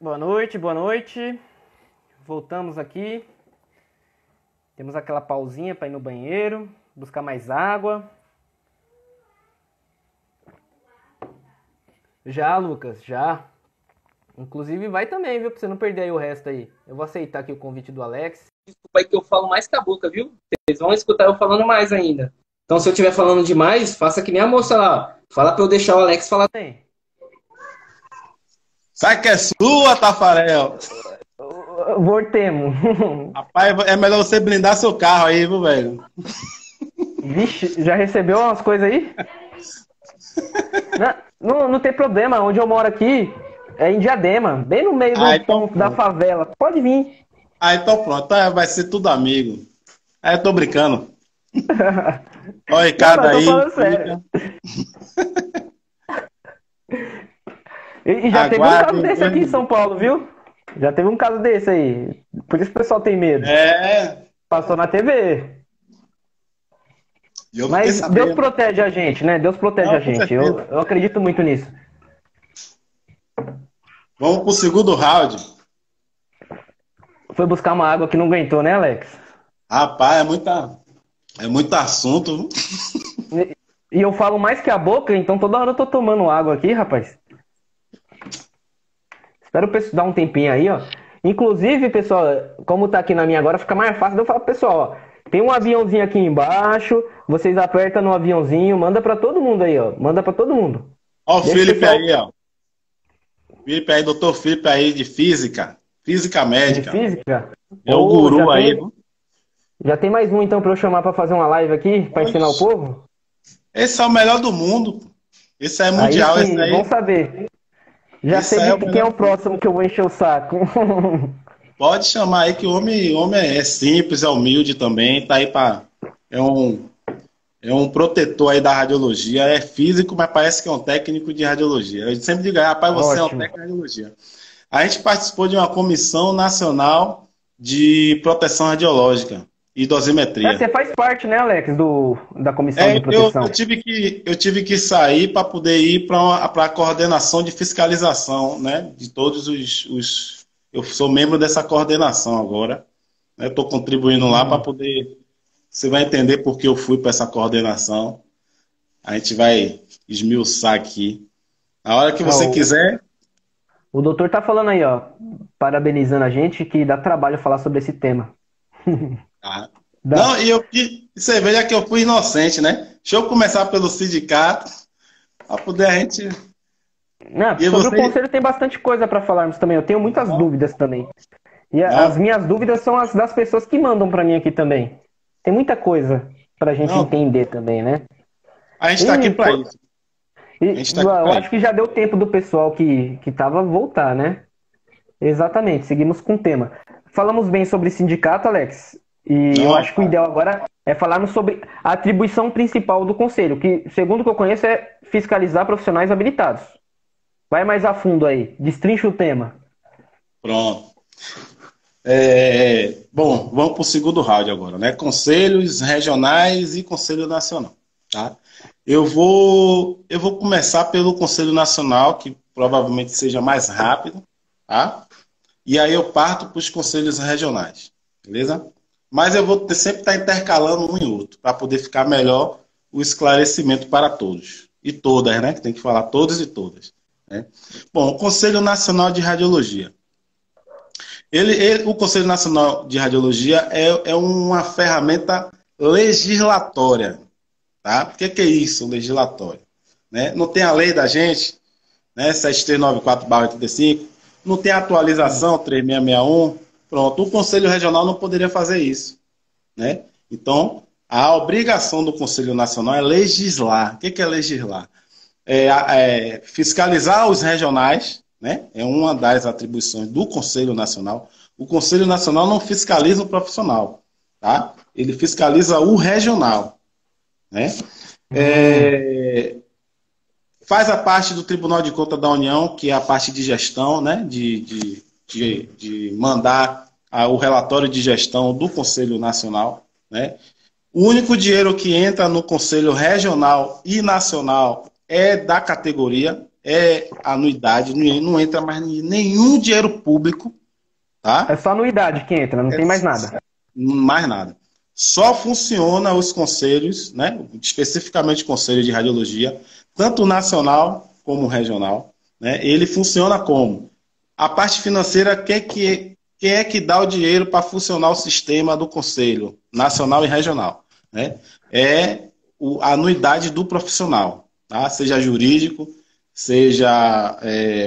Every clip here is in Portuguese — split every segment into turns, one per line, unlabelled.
Boa noite, boa noite. Voltamos aqui. Temos aquela pausinha para ir no banheiro, buscar mais água. Já, Lucas, já. Inclusive vai também, viu? Pra você não perder aí o resto aí. Eu vou aceitar aqui o convite do Alex.
Desculpa aí que eu falo mais que a boca, viu? Vocês vão escutar eu falando mais ainda. Então, se eu estiver falando demais, faça que nem a moça lá. Fala pra eu deixar o Alex falar.
Tem.
Sai que é sua, Tafarel.
Voltemos.
Rapaz, é melhor você blindar seu carro aí, viu, velho?
Vixe, já recebeu umas coisas aí? Não tem problema, onde eu moro aqui é em Diadema, bem no meio da favela. Pode vir.
Ah, então pronto, vai ser tudo amigo. Aí eu tô brincando. Olha o Ricardo aí.
Tô falando sério. E já teve um caso desse aqui em São Paulo, viu? Já teve um caso desse aí. Por isso o pessoal tem medo.
É.
Passou na TV. Mas Deus protege a gente, né? Deus protege a gente. Eu acredito muito nisso.
Vamos pro segundo round.
Foi buscar uma água que não aguentou, né, Alex?
Rapaz, é muito assunto.
E eu falo mais que a boca, então toda hora eu tô tomando água aqui, rapaz. Espero dar um tempinho aí, ó. Inclusive, pessoal, como tá aqui na minha agora, fica mais fácil de eu falar pro pessoal, ó. Tem um aviãozinho aqui embaixo, vocês apertam no aviãozinho, manda pra todo mundo aí, ó. Manda pra todo mundo.
Ó o Felipe aí, ó. Felipe aí, doutor Felipe aí de física. Física médica.
De física?
É o guru aí.
Já tem mais um, então, pra eu chamar pra fazer uma live aqui, pra ensinar o povo?
Esse é o melhor do mundo. Esse é mundial,
aí sim,
esse aí.
Vamos saber. Já sei quem é o próximo que eu vou encher o saco.
Pode chamar aí que o homem é simples, é humilde também, tá aí para é um protetor aí da radiologia, é físico, mas parece que é um técnico de radiologia. Eu sempre digo, rapaz, você é um técnico de radiologia. A gente participou de uma comissão nacional de proteção radiológica e dosimetria.
Você faz parte, né, Alex, da comissão de proteção?
Eu tive que sair para poder ir para a coordenação de fiscalização, né, de todos os. Eu sou membro dessa coordenação agora. Estou contribuindo lá para poder. Você vai entender por que eu fui para essa coordenação. A gente vai esmiuçar aqui. A hora que você quiser.
O doutor tá falando aí, ó, parabenizando a gente, que dá trabalho falar sobre esse tema.
Não, você veja que eu fui inocente, né? Deixa eu começar pelo sindicato, para poder a gente...
Não, sobre o conselho tem bastante coisa para falarmos também. Eu tenho muitas dúvidas também. E as minhas dúvidas são as das pessoas que mandam para mim aqui também. Tem muita coisa para a gente entender também, né?
A gente está aqui para isso.
Eu acho que já deu tempo do pessoal que tava voltar, né? Exatamente, seguimos com o tema. Falamos bem sobre sindicato, Alex, e eu acho que o ideal agora é falarmos sobre a atribuição principal do conselho, que, segundo o que eu conheço, é fiscalizar profissionais habilitados. Vai mais a fundo aí, destrincha o tema.
Pronto. Bom, vamos para o segundo round agora, né? Conselhos regionais e Conselho Nacional, tá? Eu vou começar pelo Conselho Nacional, que provavelmente seja mais rápido, tá? E aí eu parto para os conselhos regionais, beleza? Mas eu vou sempre estar intercalando um e outro, para poder ficar melhor o esclarecimento para todos. E todas, né? Que tem que falar todos e todas. Né? Bom, o Conselho Nacional de Radiologia. O Conselho Nacional de Radiologia é uma ferramenta legislatória. Tá? O que é isso, legislatório? Né? Não tem a lei da gente, né? 7394/85, não tem a atualização 3661. Pronto, o Conselho Regional não poderia fazer isso. Né? Então, a obrigação do Conselho Nacional é legislar. O que é legislar? Fiscalizar os regionais, né? É uma das atribuições do Conselho Nacional. O Conselho Nacional não fiscaliza o profissional, tá? Ele fiscaliza o regional. Né? Faz a parte do Tribunal de Contas da União, que é a parte de gestão, né? de mandar o relatório de gestão do Conselho Nacional. Né? O único dinheiro que entra no Conselho Regional e Nacional é da categoria, é anuidade, não entra mais nenhum dinheiro público, tá?
É só anuidade que entra, não tem mais nada.
Mais nada. Só funciona os conselhos, né? Especificamente o Conselho de Radiologia, tanto nacional como regional, né? Ele funciona como? A parte financeira, quem é que dá o dinheiro para funcionar o sistema do Conselho Nacional e Regional, né? É a anuidade do profissional, tá? Seja jurídico, seja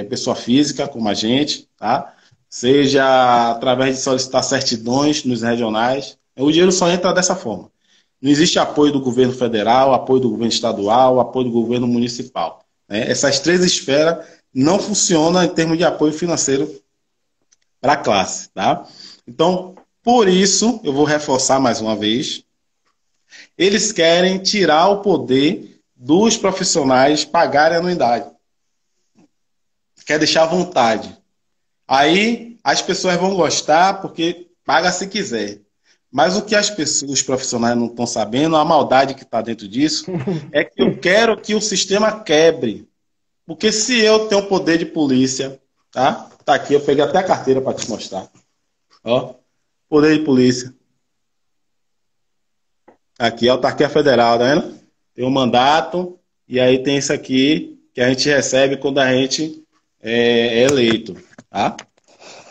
pessoa física, como a gente, tá? Seja através de solicitar certidões nos regionais. O dinheiro só entra dessa forma. Não existe apoio do governo federal, apoio do governo estadual, apoio do governo municipal, né? Essas três esferas não funcionam em termos de apoio financeiro para a classe, tá? Então, por isso, eu vou reforçar mais uma vez, eles querem tirar o poder dos profissionais pagarem anuidade. Quer deixar à vontade. Aí as pessoas vão gostar porque paga se quiser. Mas o que os profissionais não estão sabendo, a maldade que está dentro disso, é que eu quero que o sistema quebre. Porque se eu tenho poder de polícia, tá? Tá aqui, eu peguei até a carteira para te mostrar. Ó, poder de polícia. Aqui, autarquia federal, tá vendo? Tem um mandato, e aí tem isso aqui que a gente recebe quando a gente é eleito, tá?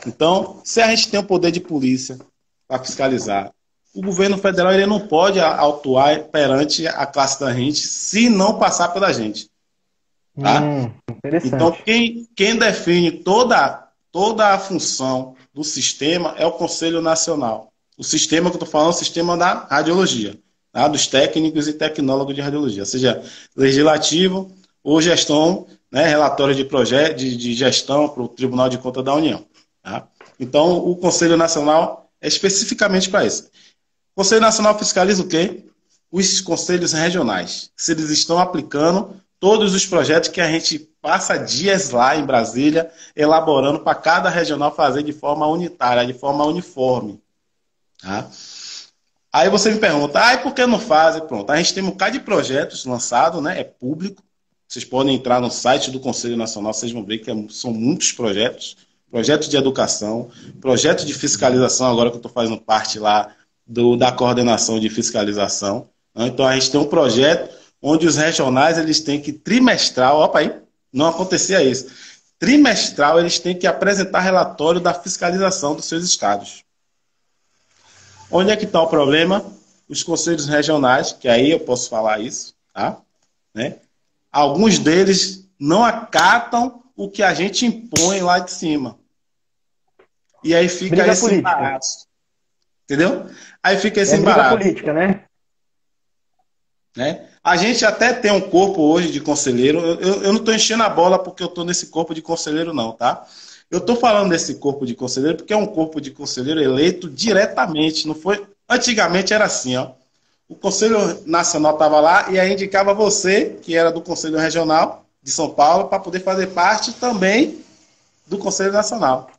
Então, se a gente tem o poder de polícia para fiscalizar, o governo federal ele não pode atuar perante a classe da gente se não passar pela gente. Tá? Então, quem define toda a função do sistema é o Conselho Nacional. O sistema que eu estou falando é o sistema da radiologia, tá? Dos técnicos e tecnólogos de radiologia, seja legislativo ou gestão, né, relatório de projeto de gestão para o Tribunal de Contas da União. Tá? Então, o Conselho Nacional é especificamente para isso. O Conselho Nacional fiscaliza o quê? Os conselhos regionais. Se eles estão aplicando todos os projetos que a gente passa dias lá em Brasília, elaborando para cada regional fazer de forma unitária, de forma uniforme. Tá? Aí você me pergunta, e por que não fazem? Pronto, a gente tem um bocado de projetos lançados, né? É público. Vocês podem entrar no site do Conselho Nacional, vocês vão ver que são muitos projetos. Projetos de educação, projetos de fiscalização, agora que eu estou fazendo parte lá da coordenação de fiscalização. Então a gente tem um projeto onde os regionais eles têm que trimestral, opa aí, não acontecia isso. Trimestral eles têm que apresentar relatório da fiscalização dos seus estados. Onde é que está o problema? Os conselhos regionais, que aí eu posso falar isso, tá? Né? Alguns deles não acatam o que a gente impõe lá de cima. E aí fica
briga
esse
política.
Embaraço. Entendeu? Aí fica esse embaraço.
Briga política, né?
A gente até tem um corpo hoje de conselheiro. Eu não estou enchendo a bola porque eu estou nesse corpo de conselheiro, não, tá? Eu estou falando desse corpo de conselheiro porque é um corpo de conselheiro eleito diretamente. Não foi... Antigamente era assim, ó. O Conselho Nacional estava lá e aí indicava você, que era do Conselho Regional de São Paulo, para poder fazer parte também do Conselho Nacional.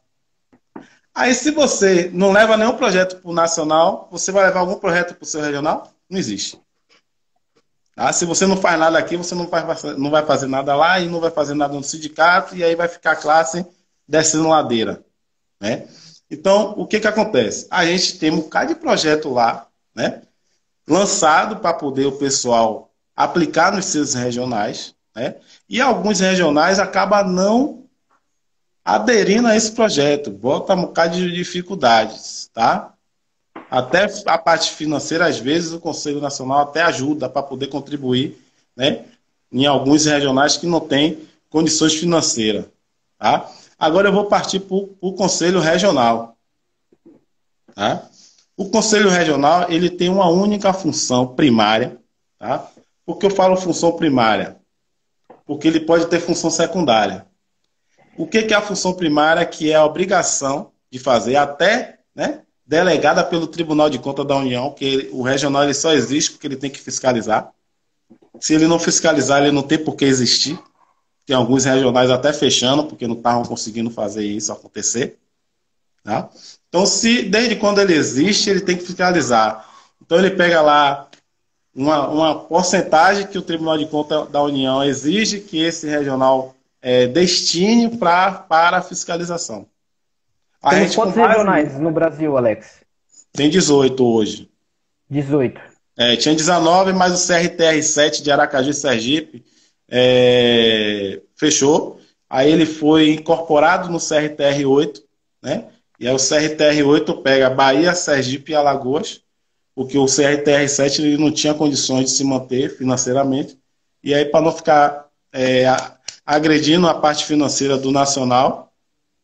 Aí, se você não leva nenhum projeto para o Nacional, você vai levar algum projeto para o seu regional? Não existe. Tá? Se você não faz nada aqui, você não vai fazer nada lá e não vai fazer nada no sindicato e aí vai ficar a classe descendo ladeira. Né? Então, o que acontece? A gente tem um bocado de projeto lá, né, lançado para poder o pessoal aplicar nos seus regionais, né, e alguns regionais acabam não aderindo a esse projeto, bota um bocado de dificuldades, tá? Até a parte financeira, às vezes, o Conselho Nacional até ajuda para poder contribuir, né, em alguns regionais que não têm condições financeiras. Tá? Agora eu vou partir para o Conselho Regional. Tá? O Conselho Regional ele tem uma única função primária. Tá? Por que eu falo função primária? Porque ele pode ter função secundária. O que é a função primária? Que é a obrigação de fazer até, né, delegada pelo Tribunal de Contas da União, que o regional ele só existe porque ele tem que fiscalizar. Se ele não fiscalizar, ele não tem por que existir. Tem alguns regionais até fechando, porque não estavam conseguindo fazer isso acontecer. Tá? Então, desde quando ele existe, ele tem que fiscalizar. Então, ele pega lá uma porcentagem que o Tribunal de Contas da União exige que esse regional destine para a fiscalização.
Tem quantos regionais no Brasil, Alex?
Tem 18 hoje.
18.
Tinha 19, mas o CRTR-7 de Aracaju e Sergipe fechou. Aí ele foi incorporado no CRTR-8, né? E aí o CRTR-8 pega Bahia, Sergipe e Alagoas, porque o CRTR-7 ele não tinha condições de se manter financeiramente. E aí, para não ficar agredindo a parte financeira do Nacional,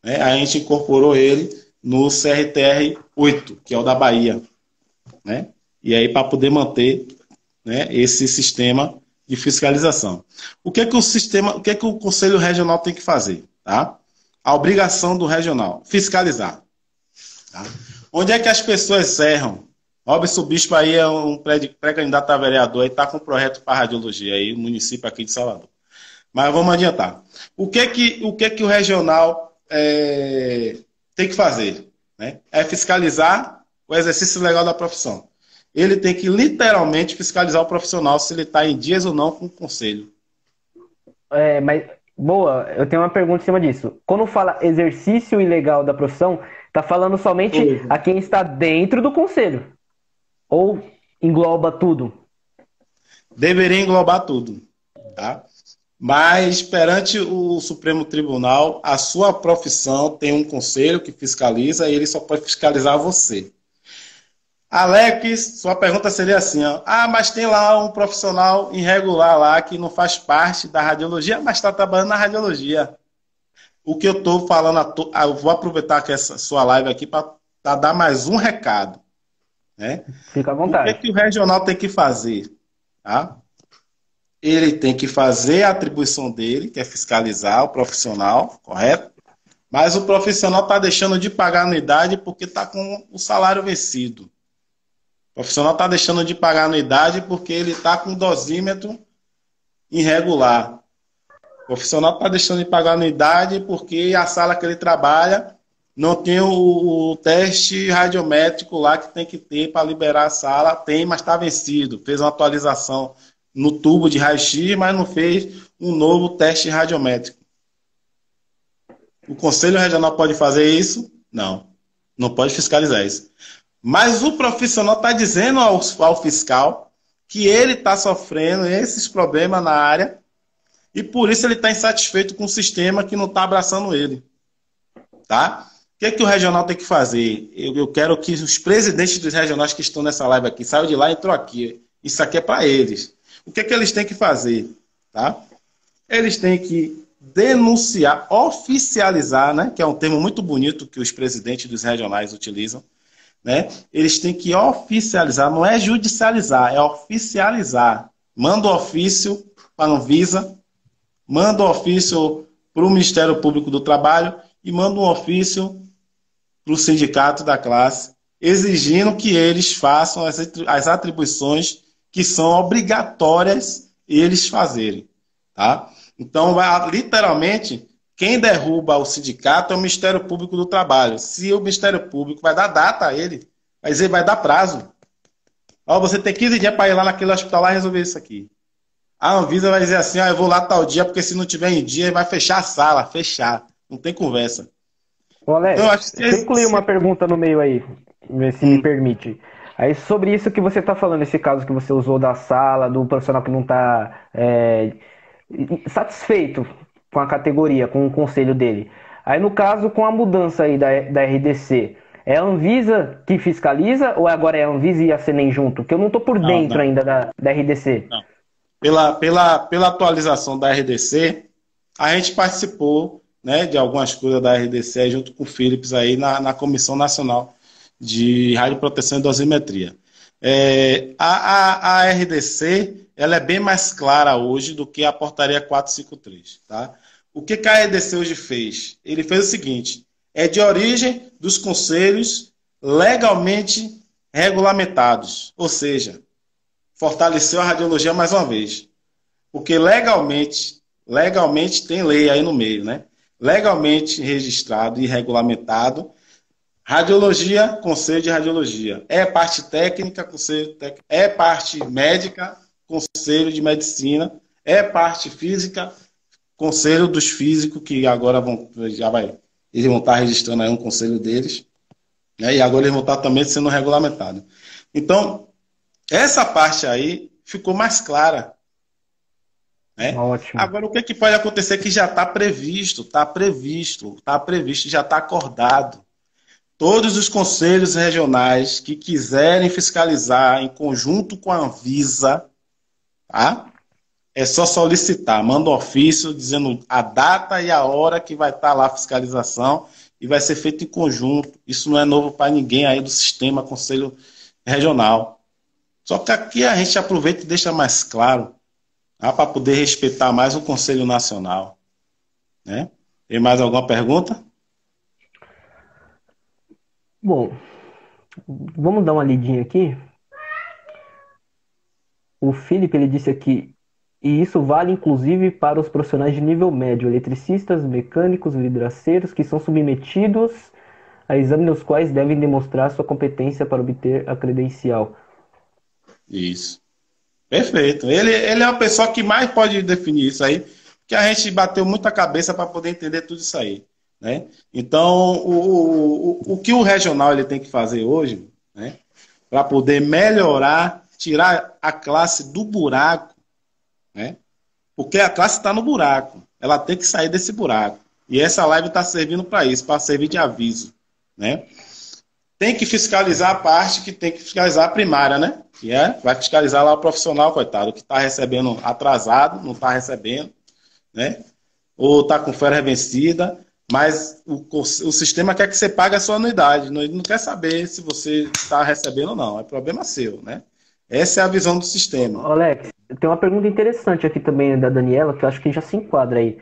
né, a gente incorporou ele no CRTR-8, que é o da Bahia, né? E aí, para poder manter, né, esse sistema de fiscalização. O que é que o Conselho Regional tem que fazer? Tá? A obrigação do regional, fiscalizar. Tá? Onde é que as pessoas erram? Robson Bispo aí é um pré-candidato a vereador e está com um projeto para radiologia aí, o município aqui de Salvador. Mas vamos adiantar. O que é que o regional tem que fazer? Né? É fiscalizar o exercício legal da profissão. Ele tem que literalmente fiscalizar o profissional se ele está em dias ou não com o conselho.
Mas, boa, eu tenho uma pergunta em cima disso. Quando fala exercício ilegal da profissão, está falando somente a quem está dentro do conselho? Ou engloba tudo?
Deveria englobar tudo. Tá? Mas, perante o Supremo Tribunal, a sua profissão tem um conselho que fiscaliza e ele só pode fiscalizar você. Alex, sua pergunta seria assim, ó, mas tem lá um profissional irregular lá que não faz parte da radiologia, mas está trabalhando na radiologia. O que eu estou falando, eu vou aproveitar que essa sua live aqui para dar mais um recado. Né?
Fica à vontade.
O que o regional tem que fazer? Tá? Ele tem que fazer a atribuição dele, que é fiscalizar o profissional, correto? Mas o profissional está deixando de pagar anuidade porque está com o salário vencido. O profissional está deixando de pagar anuidade porque ele está com dosímetro irregular. O profissional está deixando de pagar anuidade porque a sala que ele trabalha não tem o teste radiométrico lá que tem que ter para liberar a sala. Tem, mas está vencido. Fez uma atualização no tubo de raio-x, mas não fez um novo teste radiométrico. O Conselho Regional pode fazer isso? Não. Não pode fiscalizar isso. Mas o profissional está dizendo ao fiscal que ele está sofrendo esses problemas na área e por isso ele está insatisfeito com o sistema que não está abraçando ele. Tá? O que o regional tem que fazer? Eu quero que os presidentes dos regionais que estão nessa live aqui saiam de lá e entrou aqui. Isso aqui é para eles. O que eles têm que fazer? Tá? Eles têm que denunciar, oficializar, né, que é um termo muito bonito que os presidentes dos regionais utilizam, né? Eles têm que oficializar, não é judicializar, é oficializar. Manda o ofício para a Anvisa, manda o ofício para o Ministério Público do Trabalho e manda um ofício para o sindicato da classe, exigindo que eles façam as atribuições que são obrigatórias eles fazerem. Tá? Então, literalmente, quem derruba o sindicato é o Ministério Público do Trabalho. Se o Ministério Público vai dar data a ele, vai dar prazo. Você tem 15 dias para ir lá naquele hospital lá e resolver isso aqui. A Anvisa vai dizer assim, eu vou lá tal dia, porque se não tiver em dia, vai fechar a sala, fechar. Não tem conversa.
Ô, Alex, então, deixa eu incluir uma pergunta no meio aí, se me permite. Aí, sobre isso que você está falando, esse caso que você usou da sala, do profissional que não está satisfeito com a categoria, com o conselho dele. Aí, no caso, com a mudança aí da RDC, é a Anvisa que fiscaliza ou agora é a Anvisa e a CENEM junto? Porque eu não estou por dentro ainda da RDC.
Não. Pela atualização da RDC, a gente participou, né, de algumas coisas da RDC junto com o Philips aí na Comissão Nacional de Radioproteção e Dosimetria. A RDC ela é bem mais clara hoje do que a portaria 453. Tá? O que a RDC hoje fez? Ele fez o seguinte, é de origem dos conselhos legalmente regulamentados, ou seja, fortaleceu a radiologia mais uma vez. Porque legalmente tem lei aí no meio, né? Legalmente registrado e regulamentado, radiologia, conselho de radiologia. É parte técnica, conselho técnico. É parte médica, conselho de medicina. É parte física, conselho dos físicos, que agora eles vão estar registrando aí um conselho deles, né? E agora eles vão estar também sendo regulamentados. Então, essa parte aí ficou mais clara. Né?
Ótimo.
Agora, o que pode acontecer que já está previsto, já está acordado. Todos os conselhos regionais que quiserem fiscalizar em conjunto com a Anvisa, tá? É só solicitar, manda um ofício dizendo a data e a hora que vai estar lá a fiscalização e vai ser feito em conjunto. Isso não é novo para ninguém aí do sistema Conselho Regional. Só que aqui a gente aproveita e deixa mais claro, tá? Para poder respeitar mais o Conselho Nacional. Né? Tem mais alguma pergunta?
Bom, vamos dar uma lidinha aqui. O Felipe, ele disse aqui, e isso vale inclusive para os profissionais de nível médio, eletricistas, mecânicos, vidraceiros, que são submetidos a exames nos quais devem demonstrar sua competência para obter a credencial.
Isso. Perfeito. Ele é a pessoa que mais pode definir isso aí, porque a gente bateu muita cabeça para poder entender tudo isso aí. Né? Então, o que o regional ele tem que fazer hoje, né, para poder melhorar, tirar a classe do buraco, né, porque a classe está no buraco, ela tem que sair desse buraco. E essa live está servindo para isso, para servir de aviso. Né? Tem que fiscalizar a parte que tem que fiscalizar a primária, né? Que vai fiscalizar lá o profissional, coitado, que está recebendo atrasado, não está recebendo, né? Ou está com férias vencida. Mas o sistema quer que você pague a sua anuidade. Ele não quer saber se você está recebendo ou não. É problema seu, né? Essa é a visão do sistema.
Alex, tem uma pergunta interessante aqui também da Daniela, que eu acho que já se enquadra aí.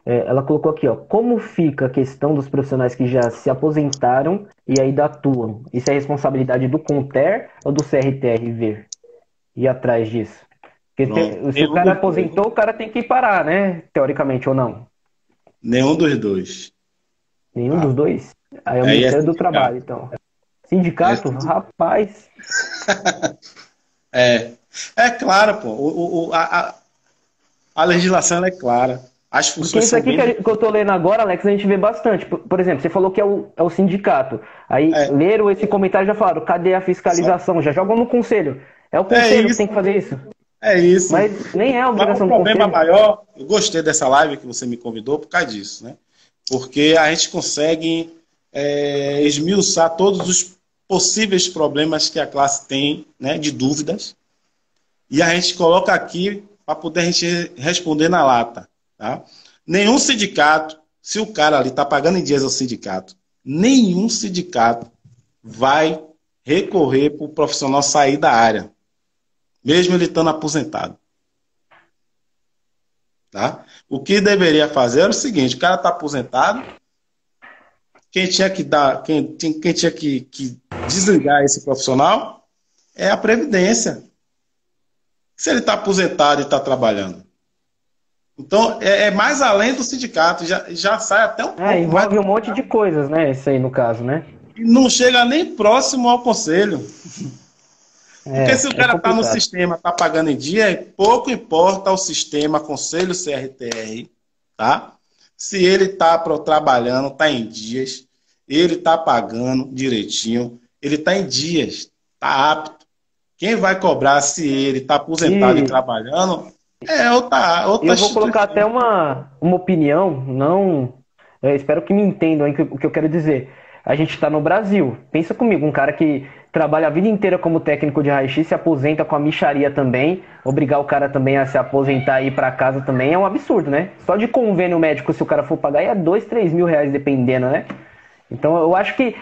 Ela colocou aqui, ó, como fica a questão dos profissionais que já se aposentaram e ainda atuam? Isso é responsabilidade do CONTER ou do CRTR ver? Ir atrás disso? Porque se o cara aposentou, o cara tem que parar, né? Teoricamente, ou não?
Nenhum dos dois.
Nenhum dos dois? Aí é o Ministério do Trabalho, então. Sindicato? Rapaz.
É claro, pô. A legislação ela é clara. As funções.
Porque isso aqui que eu tô lendo agora, Alex, a gente vê bastante. Por exemplo, você falou que é o sindicato. Aí leram esse comentário e já falaram, cadê a fiscalização? Já jogam no conselho. É o conselho que tem que fazer isso.
É isso.
Mas nem é a obrigação do conselho.
O problema maior, eu gostei dessa live que você me convidou por causa disso, né? Porque a gente consegue esmiuçar todos os possíveis problemas que a classe tem, né, de dúvidas, e a gente coloca aqui para poder a gente responder na lata. Tá? Nenhum sindicato, se o cara ali está pagando em dias ao sindicato, nenhum sindicato vai recorrer para o profissional sair da área, mesmo ele estando aposentado. Tá? O que deveria fazer era o seguinte: o cara está aposentado, quem tinha que desligar esse profissional é a Previdência. Se ele está aposentado e está trabalhando. Então, é mais além do sindicato, já sai até um pouco.
Envolve um monte de coisas, né? Isso aí no caso, né?
E não chega nem próximo ao conselho. Porque se o cara está no sistema, está pagando em dia, pouco importa ao sistema, conselho CRTR, tá? Se ele está trabalhando, está em dias, ele está pagando direitinho, ele está em dias, está apto. Quem vai cobrar se ele está aposentado e trabalhando é outra
Eu vou colocar até uma opinião, não... espero que me entendam o que eu quero dizer. A gente está no Brasil. Pensa comigo, um cara que trabalha a vida inteira como técnico de raio-x, se aposenta com a mixaria também, obrigar o cara também a se aposentar e ir para casa também é um absurdo, né? Só de convênio médico, se o cara for pagar, é 2, 3 mil reais, dependendo, né? Então eu acho que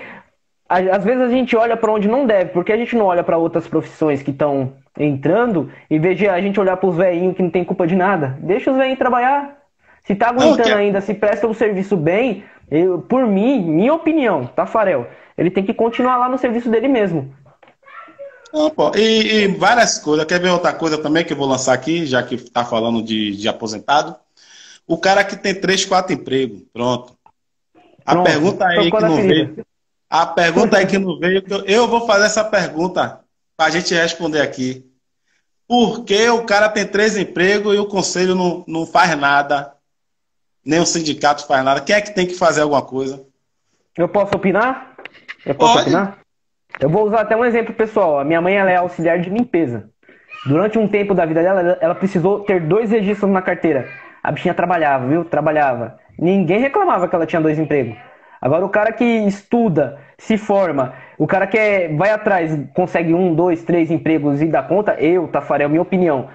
às vezes a gente olha para onde não deve, porque a gente não olha para outras profissões que estão entrando, em vez de a gente olhar para os velhinhos que não tem culpa de nada. Deixa os velhinhos trabalhar. Se tá aguentando ainda, se presta o serviço bem, por mim, minha opinião, Tafarel, ele tem que continuar lá no serviço dele mesmo.
Não, pô. E várias coisas. Quer ver outra coisa também que eu vou lançar aqui, já que tá falando de aposentado? O cara que tem 3, 4 empregos. Pronto. A pergunta aí que não veio. A pergunta aí que não veio, eu vou fazer essa pergunta para a gente responder aqui. Por que o cara tem 3 empregos e o conselho não faz nada nem o sindicato faz nada. Quem é que tem que fazer alguma coisa?
Eu posso opinar? Eu posso opinar? Eu vou usar até um exemplo pessoal. A minha mãe, ela é auxiliar de limpeza. Durante um tempo da vida dela, ela precisou ter 2 registros na carteira. A bichinha trabalhava, viu? Trabalhava. Ninguém reclamava que ela tinha 2 empregos. Agora, o cara que estuda, se forma, o cara que vai atrás, consegue 1, 2, 3 empregos e dá conta, Tafarel, minha opinião,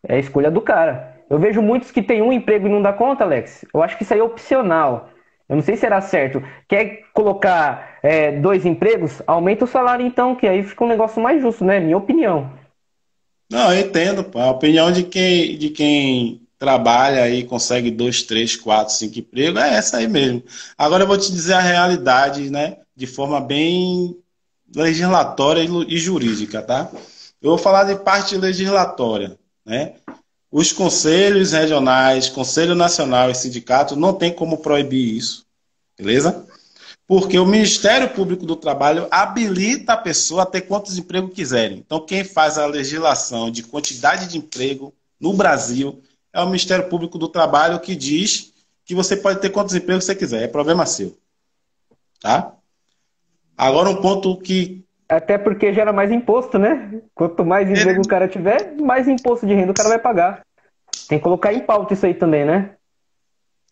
é a escolha do cara. Eu vejo muitos que têm um emprego e não dá conta, Alex. Eu acho que isso aí é opcional. Eu não sei se será certo. Quer colocar 2 empregos? Aumenta o salário então, que aí fica um negócio mais justo, né? Minha opinião.
Não, eu entendo, pô. A opinião de quem trabalha e consegue 2, 3, 4, 5 empregos é essa aí mesmo. Agora eu vou te dizer a realidade, né? De forma bem legislatória e jurídica, tá? Eu vou falar de parte legislatória, né? Os conselhos regionais, Conselho Nacional e sindicato não tem como proibir isso, beleza? Porque o Ministério Público do Trabalho habilita a pessoa a ter quantos empregos quiserem. Então, quem faz a legislação de quantidade de emprego no Brasil é o Ministério Público do Trabalho, que diz que você pode ter quantos empregos você quiser. É problema seu. Tá? Agora, um ponto que...
Até porque gera mais imposto, né? Quanto mais emprego o cara tiver, mais imposto de renda o cara vai pagar. Tem que colocar em pauta isso aí também, né?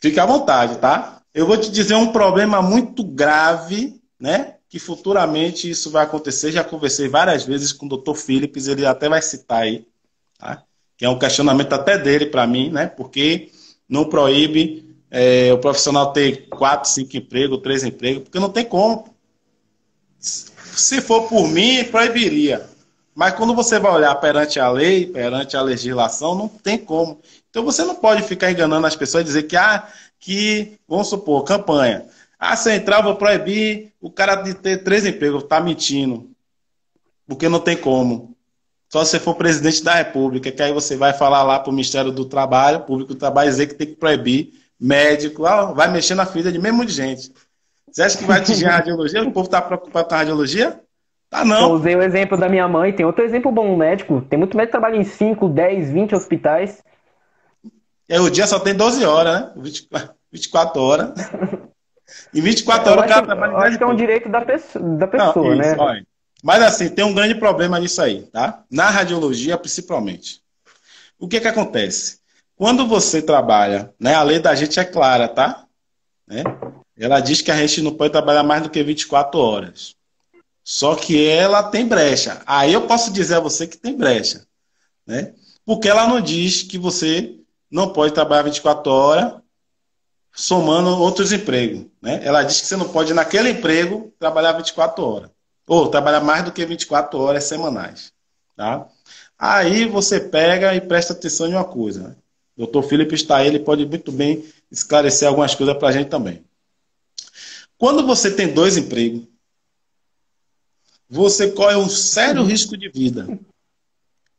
Fique à vontade, tá? Eu vou te dizer um problema muito grave, né? Que futuramente isso vai acontecer. Já conversei várias vezes com o Dr. Philips, ele até vai citar aí, tá? Que é um questionamento até dele para mim, né? Porque não proíbe o profissional ter 4, 5 empregos, 3 empregos, porque não tem como. Se for por mim, proibiria. Mas quando você vai olhar perante a lei, perante a legislação, não tem como. Então você não pode ficar enganando as pessoas e dizer que, vamos supor, campanha. Se eu entrar, eu vou proibir o cara de ter 3 empregos. Está mentindo. Porque não tem como. Só se você for presidente da República, que aí você vai falar lá para o Ministério do Trabalho, Público do Trabalho, dizer que tem que proibir médico, vai mexer na vida de mesmo de gente. Você acha que vai atingir a radiologia? O povo está preocupado com a radiologia? Tá não.
Eu usei o exemplo da minha mãe, tem outro exemplo bom, um médico. Tem muito médico que trabalha em 5, 10, 20 hospitais.
O dia só tem 12 horas, né? 24 horas. Em 24 horas o cara trabalha em 10
acho que é um direito da pessoa,
não, isso,
né?
Olha. Mas assim, tem um grande problema nisso aí, tá? Na radiologia, principalmente. O que acontece? Quando você trabalha, né? A lei da gente é clara, tá? Né? Ela diz que a gente não pode trabalhar mais do que 24 horas. Só que ela tem brecha. Aí eu posso dizer a você que tem brecha, né? Porque ela não diz que você não pode trabalhar 24 horas somando outros empregos, né? Ela diz que você não pode, naquele emprego, trabalhar 24 horas. Ou trabalhar mais do que 24 horas semanais, tá? Aí você pega e presta atenção em uma coisa, né? O Dr. Felipe está aí, ele pode muito bem esclarecer algumas coisas para a gente também. Quando você tem 2 empregos, você corre um sério risco de vida,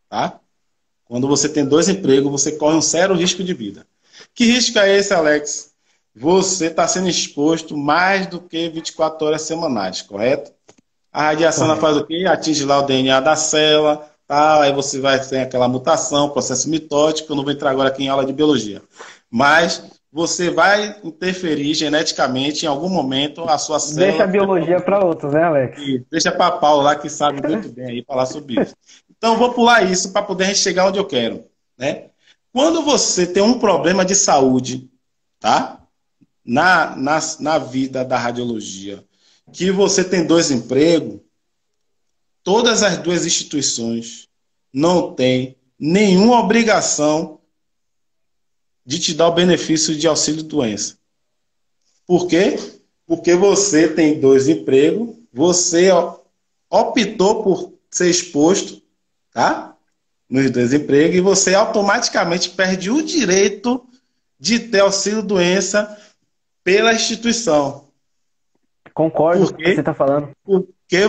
tá? Quando você tem 2 empregos, você corre um sério risco de vida. Que risco é esse, Alex? Você está sendo exposto mais do que 24 horas semanais, correto? A radiação ela faz o quê? Atinge lá o DNA da célula, tá? Aí você vai ter aquela mutação, processo mitótico, eu não vou entrar agora aqui em aula de biologia. Mas você vai interferir geneticamente em algum momento a sua célula.
Deixa a biologia para outros, né, Alex?
E deixa para Paulo lá, que sabe muito bem aí falar sobre isso. Então, eu vou pular isso para poder chegar onde eu quero, né? Quando você tem um problema de saúde, tá? Na vida da radiologia, que você tem 2 empregos, todas as 2 instituições não têm nenhuma obrigação de te dar o benefício de auxílio-doença. Por quê? Porque você tem 2 empregos, você optou por ser exposto, tá? Nos 2 empregos, e você automaticamente perde o direito de ter auxílio-doença pela instituição.
Concordo com o que você está falando.
Porque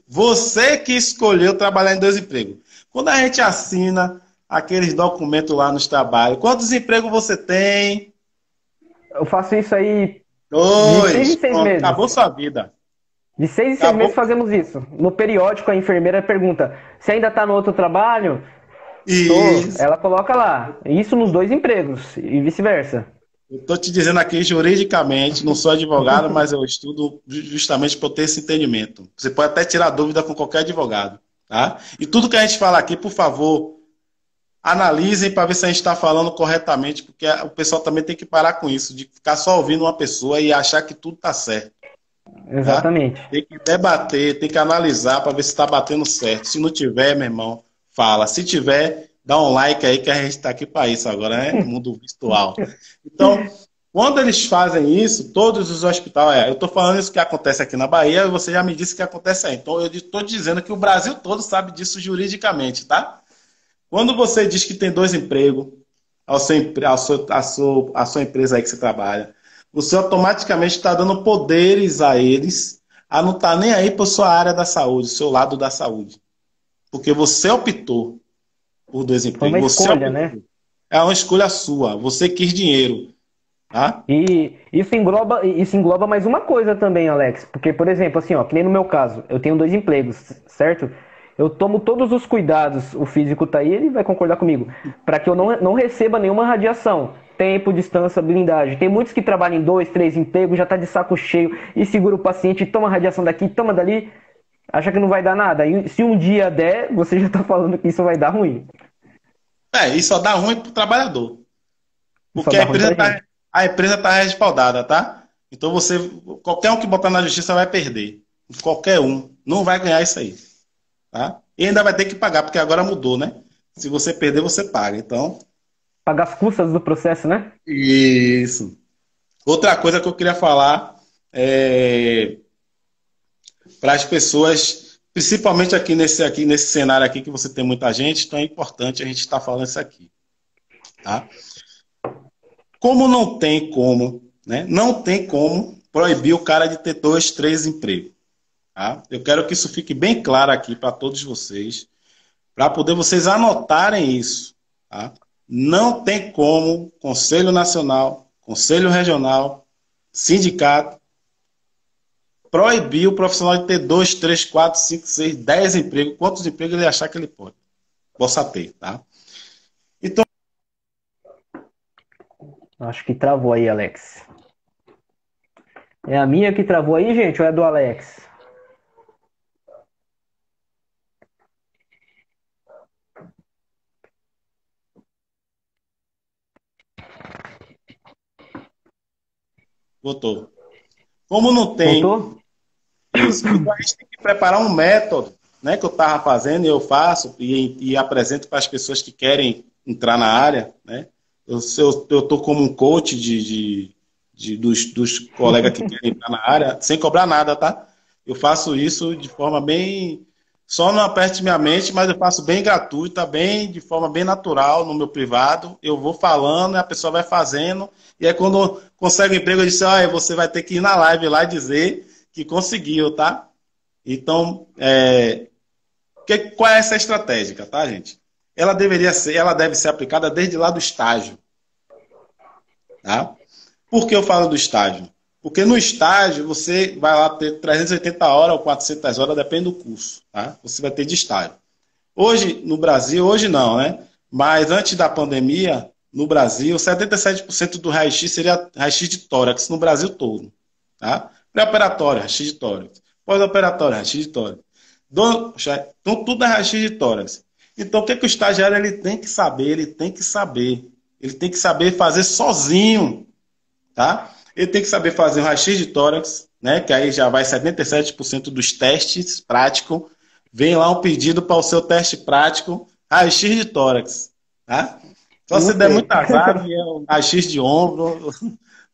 você que escolheu trabalhar em 2 empregos. Quando a gente assina aqueles documentos lá nos trabalhos, quantos empregos você tem?
Eu faço isso aí
2.
de 6 em 6 meses.
Acabou sua vida.
De 6 em 6 meses fazemos isso. No periódico, a enfermeira pergunta: você ainda está no outro trabalho?
Isso.
Ela coloca lá. Isso nos 2 empregos e vice-versa.
Eu estou te dizendo aqui juridicamente, não sou advogado, mas eu estudo justamente para eu ter esse entendimento. Você pode até tirar dúvida com qualquer advogado, tá? E tudo que a gente fala aqui, por favor, analisem para ver se a gente está falando corretamente, porque o pessoal também tem que parar com isso, de ficar só ouvindo uma pessoa e achar que tudo está certo.
Exatamente.
Tá? Tem que debater, tem que analisar para ver se está batendo certo. Se não tiver, meu irmão, fala. Se tiver, dá um like aí que a gente está aqui para isso agora, né? Mundo virtual. Então, quando eles fazem isso, todos os hospitais, eu estou falando isso que acontece aqui na Bahia, e você já me disse que acontece aí. Então, eu estou dizendo que o Brasil todo sabe disso juridicamente, tá? Quando você diz que tem 2 empregos, a sua empresa aí que você trabalha, você automaticamente está dando poderes a eles a não estar nem aí para sua área da saúde, seu lado da saúde. Porque você optou por 2 empregos.
Foi uma escolha, né?
É uma escolha sua. Você quis dinheiro. Tá?
E isso engloba mais uma coisa também, Alex. Porque, por exemplo, assim, ó, que nem no meu caso, eu tenho 2 empregos, certo? Eu tomo todos os cuidados, o físico tá aí, ele vai concordar comigo, para que eu não receba nenhuma radiação. Tempo, distância, blindagem. Tem muitos que trabalham em 2, 3 empregos, já tá de saco cheio e segura o paciente, toma radiação daqui, toma dali, acha que não vai dar nada. E se um dia der, você já tá falando que isso vai dar ruim.
Isso só dá ruim pro trabalhador. Porque a
a
empresa tá respaldada, tá? Então qualquer um que botar na justiça vai perder. Qualquer um. Não vai ganhar isso aí. Tá? E ainda vai ter que pagar, porque agora mudou, né? Se você perder, você paga. Então.
Pagar as custas do processo, né?
Isso. Outra coisa que eu queria falar para as pessoas, principalmente aqui nesse cenário aqui que você tem muita gente, então é importante a gente estar falando isso aqui. Tá? Como não tem como, né? Não tem como proibir o cara de ter 2, 3 empregos. Tá? Eu quero que isso fique bem claro aqui para todos vocês, para poder vocês anotarem isso. Tá? Não tem como Conselho Nacional, Conselho Regional, sindicato, proibir o profissional de ter 2, 3, 4, 5, 6, 10 empregos. Quantos empregos ele achar que ele possa ter. Tá? Então,
acho que travou aí, Alex. É a minha que travou aí, gente, ou é do Alex?
Voltou. Como não tem isso, então a gente tem que preparar um método, né, que eu estava fazendo e eu faço e apresento para as pessoas que querem entrar na área. Né? Eu estou como um coach dos colegas que querem entrar na área, sem cobrar nada, tá? Eu faço isso de forma bem... Só não aperte minha mente, mas eu faço bem gratuita, de forma bem natural, no meu privado. Eu vou falando, a pessoa vai fazendo. E aí quando consegue um emprego, eu disse, você vai ter que ir na live lá e dizer que conseguiu, tá? Então, qual é essa estratégia, tá, gente? Ela deve ser aplicada desde lá do estágio. Tá? Por que eu falo do estágio? Porque no estágio você vai lá ter 380 horas ou 400 horas, depende do curso. Tá? Você vai ter de estágio. Hoje, no Brasil, hoje não, né? Mas antes da pandemia, no Brasil, 77% do raio-x seria raio-x de tórax no Brasil todo. Tá? Pré-operatório, raio-x de tórax. Pós-operatório, raio-x de tórax. Então, tudo é raio-x de tórax. Então, o que o estagiário ele tem que saber? Ele tem que saber fazer sozinho. Tá? Ele tem que saber fazer um raio-x de tórax, né? Que aí já vai 77% dos testes práticos. Vem lá um pedido para o seu teste prático, raio-x de tórax. Tá? Só se der muito azar, um raio-x de ombro,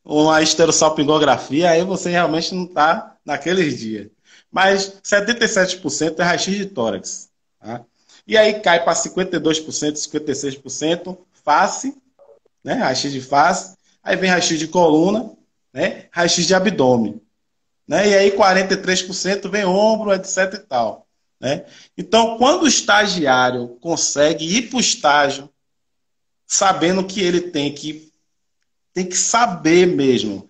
uma esterossalpingografia, aí você realmente não está naqueles dias. Mas 77% é raio-x de tórax. Tá? E aí cai para 52%, 56% face, né? Raio-x de face. Aí vem raio-x de coluna, né? Raio-x de abdômen. Né? E aí 43% vem ombro, etc e tal. Né? Então, quando o estagiário consegue ir para o estágio, sabendo que ele tem que saber mesmo,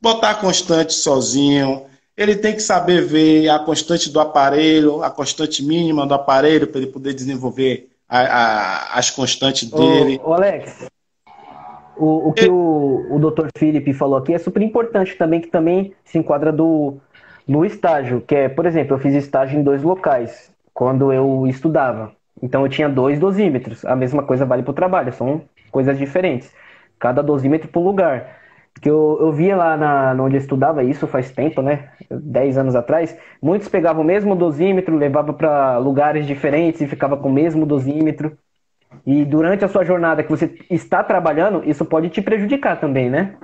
botar a constante sozinho, ele tem que saber ver a constante do aparelho, a constante mínima do aparelho, para ele poder desenvolver as constantes dele.
Ô Alex, O que o Dr. Felipe falou aqui é super importante também, que também se enquadra no estágio, que é, por exemplo, eu fiz estágio em 2 locais, quando eu estudava. Então eu tinha 2 dosímetros. A mesma coisa vale para o trabalho, são coisas diferentes. Cada dosímetro por lugar. Que eu via lá onde eu estudava, isso faz tempo, né? 10 anos atrás, muitos pegavam o mesmo dosímetro, levavam para lugares diferentes e ficava com o mesmo dosímetro. E durante a sua jornada que você está trabalhando, isso pode te prejudicar também, né?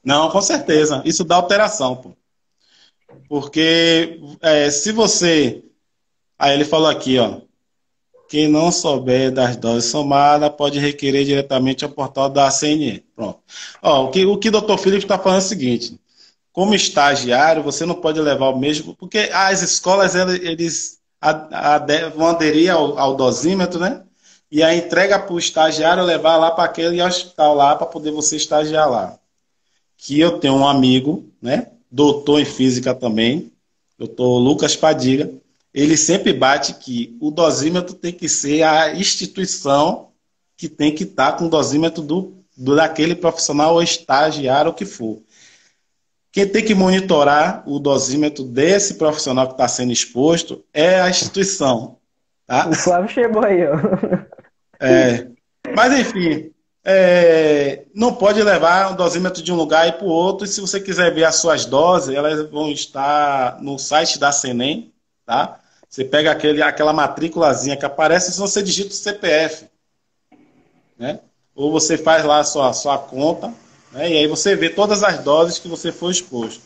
Não, com certeza. Isso dá alteração, pô. Porque se você... Aí ele falou aqui, ó. Quem não souber das doses somadas pode requerer diretamente ao portal da ACNE. Pronto. Ó, o que o Dr. Felipe está falando é o seguinte. Como estagiário, você não pode levar o mesmo... Porque as escolas, eles vão aderir ao dosímetro, né? E a entrega para o estagiário levar lá para aquele hospital lá para poder você estagiar lá. Que eu tenho um amigo, né? Doutor em física também, doutor Lucas Padilha. Ele sempre bate que o dosímetro tem que ser a instituição que tem que estar com o dosímetro daquele profissional ou estagiário ou que for. Quem tem que monitorar o dosímetro desse profissional que está sendo exposto é a instituição. Tá?
O Flávio chegou aí, ó.
Mas, enfim, não pode levar um dosímetro de um lugar e para o outro. E se você quiser ver as suas doses, elas vão estar no site da CENEM, tá? Você pega aquela matrículazinha que aparece, se você digita o CPF, né? Ou você faz lá a sua conta, né? E aí você vê todas as doses que você foi exposto.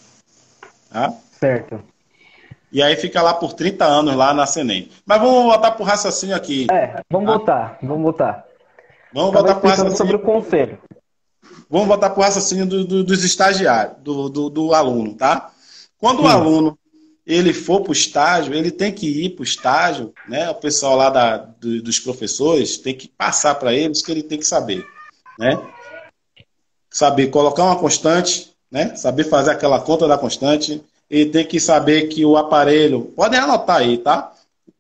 Tá?
Certo.
E aí fica lá por 30 anos lá na CENEM. Mas vamos voltar para o raciocínio aqui.
Vamos voltar. Vamos voltar
para o raciocínio
sobre o conselho.
Vamos voltar para o raciocínio dos estagiários, do aluno, tá? Quando o aluno ele for para o estágio, ele tem que ir para o estágio, né? O pessoal lá dos professores tem que passar para eles que ele tem que saber, né? Saber colocar uma constante, né? Saber fazer aquela conta da constante. Ele tem que saber que o aparelho, podem anotar aí, tá?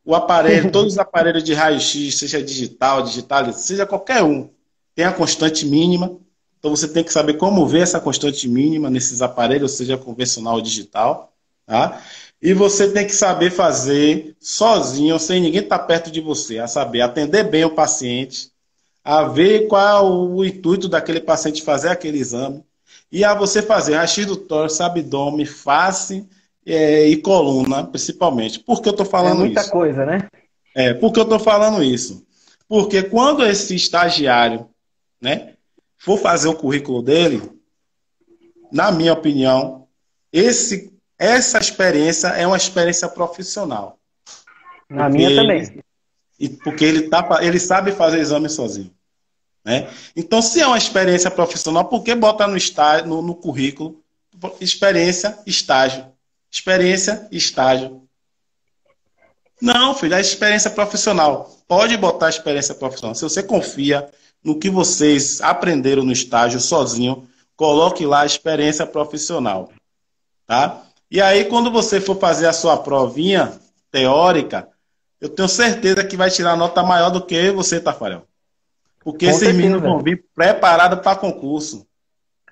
O aparelho, todos os aparelhos de raio-x, seja digital, seja qualquer um, tem a constante mínima. Então você tem que saber como ver essa constante mínima nesses aparelhos, seja convencional ou digital, tá? E você tem que saber fazer sozinho, sem ninguém estar perto de você, a saber atender bem o paciente, a ver qual é o intuito daquele paciente fazer aquele exame, e a você fazer raio-x do tórax, abdômen, face e coluna, principalmente. Por que eu estou falando isso?
É muita coisa, né?
Por que eu estou falando isso? Porque quando esse estagiário, né, for fazer o currículo dele, na minha opinião, essa experiência é uma experiência profissional.
Na minha também.
Porque ele sabe fazer exame sozinho. Né? Então, se é uma experiência profissional, por que botar no currículo experiência, estágio? Experiência, estágio. Não, filho, é experiência profissional. Pode botar experiência profissional. Se você confia no que vocês aprenderam no estágio sozinho, coloque lá a experiência profissional. Tá? E aí, quando você for fazer a sua provinha teórica, eu tenho certeza que vai tirar nota maior do que você, Tafarel. Porque esses meninos vão vir preparados para concurso.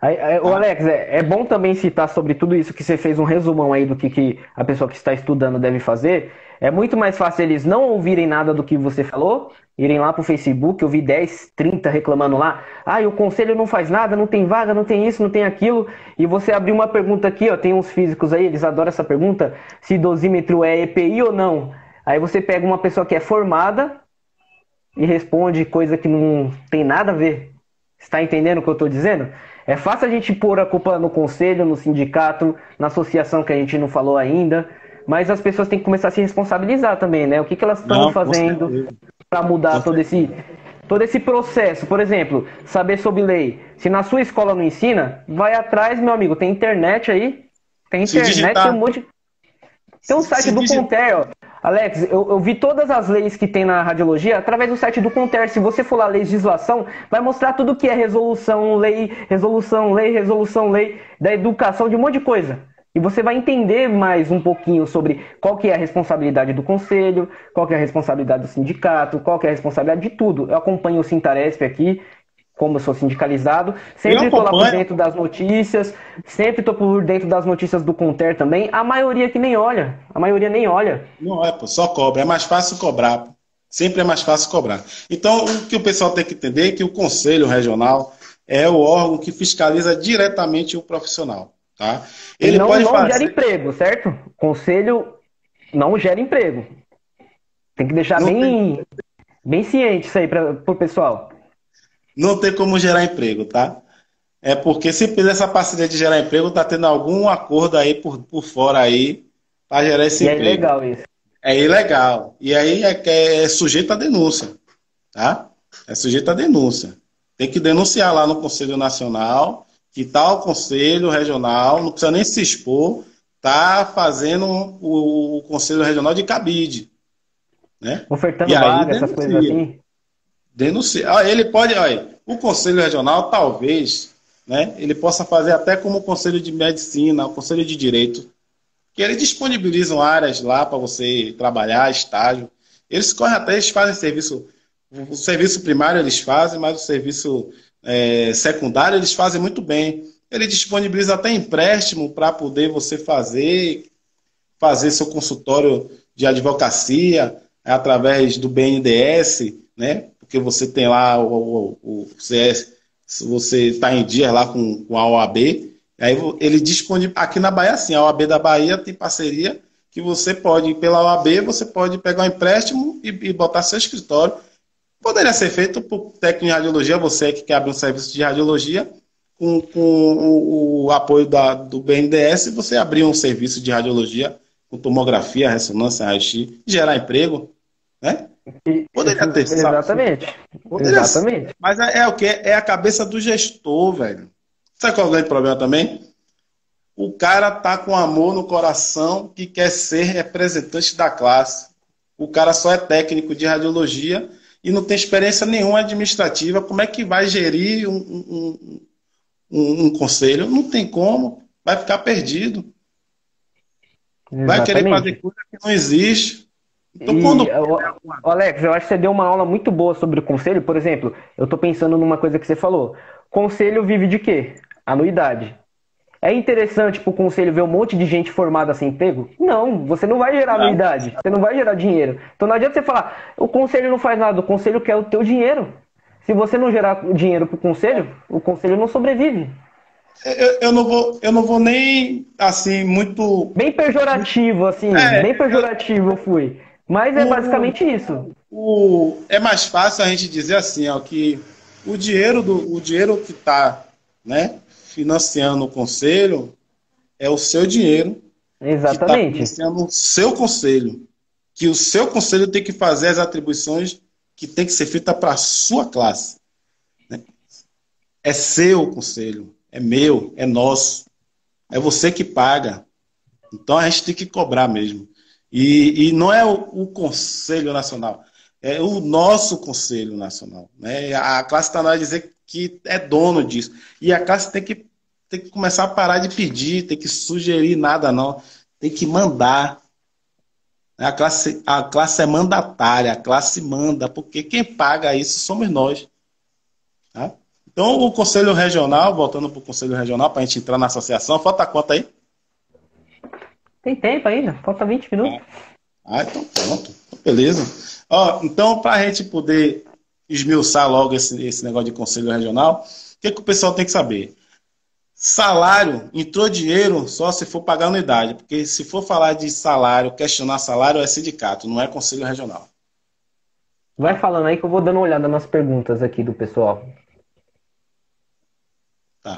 Alex, é bom também citar sobre tudo isso que você fez um resumão aí do que a pessoa que está estudando deve fazer. É muito mais fácil eles não ouvirem nada do que você falou, irem lá pro Facebook, eu vi 10, 30 reclamando lá. O conselho não faz nada, não tem vaga, não tem isso, não tem aquilo. E você abrir uma pergunta aqui, ó, tem uns físicos aí, eles adoram essa pergunta, se dosímetro é EPI ou não. Aí você pega uma pessoa que é formada e responde coisa que não tem nada a ver. Você está entendendo o que eu estou dizendo? É fácil a gente pôr a culpa no conselho, no sindicato, na associação que a gente não falou ainda, mas as pessoas têm que começar a se responsabilizar também, né? O que elas estão fazendo para mudar todo esse processo. Por exemplo, saber sobre lei. Se na sua escola não ensina, vai atrás, meu amigo, tem internet aí. Tem internet, tem um monte de... Tem um site do Conter, ó. Alex, eu vi todas as leis que tem na radiologia através do site do Conter. Se você for lá legislação, vai mostrar tudo que é resolução, lei da educação, de um monte de coisa. E você vai entender mais um pouquinho sobre qual que é a responsabilidade do conselho, qual que é a responsabilidade do sindicato, qual que é a responsabilidade de tudo. Eu acompanho o Sintaresp aqui como eu sou sindicalizado, sempre estou lá por dentro das notícias, sempre estou por dentro das notícias do Conter também. A maioria que nem olha, a maioria nem olha.
Não é, pô, só cobra. É mais fácil cobrar, pô. Sempre é mais fácil cobrar. Então, o que o pessoal tem que entender é que o Conselho Regional é o órgão que fiscaliza diretamente o profissional. Tá?
Ele não gera emprego, certo? Conselho não gera emprego. Tem que deixar bem ciente isso aí para o pessoal.
Não tem como gerar emprego, tá? É porque se fizer essa parceria de gerar emprego, tá tendo algum acordo aí por fora aí para gerar esse emprego.
É ilegal isso.
É ilegal. E aí é sujeito à denúncia, tá? É sujeito à denúncia. Tem que denunciar lá no Conselho Nacional que tal Conselho Regional, não precisa nem se expor, tá fazendo o Conselho Regional de cabide. Né?
Ofertando vaga, essas coisas assim.
Denuncia. Ele pode, olha, o Conselho Regional talvez, né, ele possa fazer até como o Conselho de Medicina, o Conselho de Direito, que eles disponibilizam áreas lá para você trabalhar, estágio. Eles correm até, eles fazem serviço, o serviço primário eles fazem, mas o serviço secundário eles fazem muito bem. Ele disponibiliza até empréstimo para poder você fazer seu consultório de advocacia através do BNDES, né? Porque você tem lá o CS, você está em dia lá com a OAB, aí ele disponibiliza, aqui na Bahia assim, a OAB da Bahia tem parceria que você pode, pela OAB, você pode pegar um empréstimo e botar seu escritório. Poderia ser feito por técnico de radiologia, você que quer abrir um serviço de radiologia, com o apoio do BNDES, você abrir um serviço de radiologia com tomografia, ressonância, raio-x, gerar emprego, né? Poderia ter.
Exatamente.
Poderia
Exatamente.
Ser. Mas é o que? É a cabeça do gestor, velho. Sabe qual é o grande problema também? O cara tá com amor no coração que quer ser representante da classe. O cara só é técnico de radiologia e não tem experiência nenhuma administrativa. Como é que vai gerir um conselho? Não tem como. Vai ficar perdido.
Exatamente.
Vai querer fazer coisa que não existe. Então,
Alex, eu acho que você deu uma aula muito boa sobre o conselho. Por exemplo, eu estou pensando numa coisa que você falou. Conselho vive de quê? Anuidade. É interessante para o conselho ver um monte de gente formada sem emprego? Não, você não vai gerar anuidade, você não vai gerar dinheiro. Então não adianta você falar, o conselho não faz nada, o conselho quer o teu dinheiro. Se você não gerar dinheiro para o conselho não sobrevive.
Eu não vou nem, assim, muito...
Bem pejorativo, assim, bem pejorativo eu fui. Mas é basicamente isso.
É mais fácil a gente dizer assim, ó, que o dinheiro que está, né, financiando o conselho é o seu dinheiro.
Exatamente.
Que está financiando o seu conselho. Que o seu conselho tem que fazer as atribuições que tem que ser feitas para a sua classe. Né? É seu conselho. É meu, é nosso. É você que paga. Então a gente tem que cobrar mesmo. E não é o Conselho Nacional, é o nosso Conselho Nacional. Né? A classe está na hora de dizer que é dono disso. E a classe tem que começar a parar de pedir, tem que sugerir nada, não. Tem que mandar. A classe é mandatária, a classe manda, porque quem paga isso somos nós. Tá? Então, o Conselho Regional, voltando para o Conselho Regional, para a gente entrar na associação, falta quanto aí?
Tem tempo ainda, falta 20 minutos.
Então pronto, beleza. Então, para a gente poder esmiuçar logo esse negócio de Conselho Regional, o que o pessoal tem que saber? Salário, entrou dinheiro só se for pagar anuidade, porque se for falar de salário, questionar salário, é sindicato, não é Conselho Regional.
Vai falando aí que eu vou dando uma olhada nas perguntas aqui do pessoal.
Tá.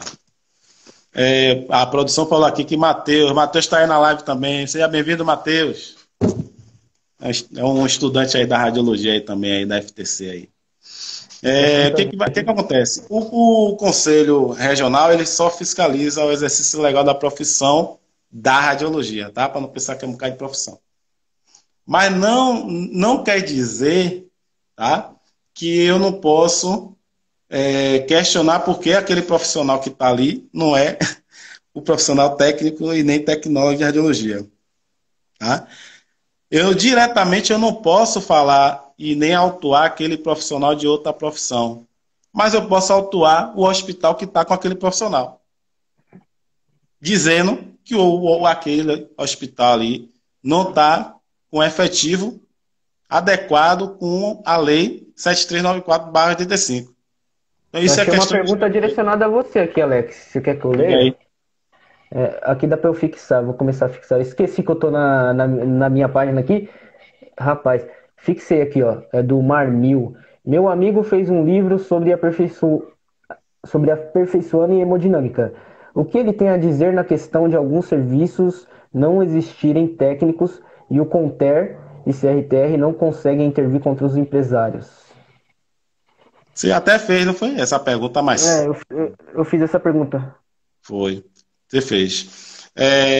A produção falou aqui que Matheus está aí na live também. Seja bem-vindo, Matheus. É um estudante aí da radiologia aí também, aí da FTC aí. O que acontece? O Conselho Regional ele só fiscaliza o exercício legal da profissão da radiologia, tá? Para não pensar que é um bocado de profissão. Mas não quer dizer, tá, que eu não posso questionar porque aquele profissional que está ali não é o profissional técnico e nem tecnólogo de radiologia. Tá? Diretamente eu não posso falar e nem autuar aquele profissional de outra profissão. mas eu posso autuar o hospital que está com aquele profissional, dizendo que aquele hospital ali não está com efetivo adequado com a lei 7394/85. Então, isso
Achei uma pergunta direcionada a você aqui, Alex. Você quer que eu leia? Aqui dá para eu fixar, vou começar a fixar. Esqueci que eu tô na minha página aqui. Rapaz, fixei aqui, ó. É do Marmil. Meu amigo fez um livro sobre aperfeiçoando em hemodinâmica. O que ele tem a dizer na questão de alguns serviços não existirem técnicos e o CONTER e CRTR não conseguem intervir contra os empresários?
Você até fez, não foi? Essa pergunta, mas...
eu fiz essa pergunta.
Foi. Você fez.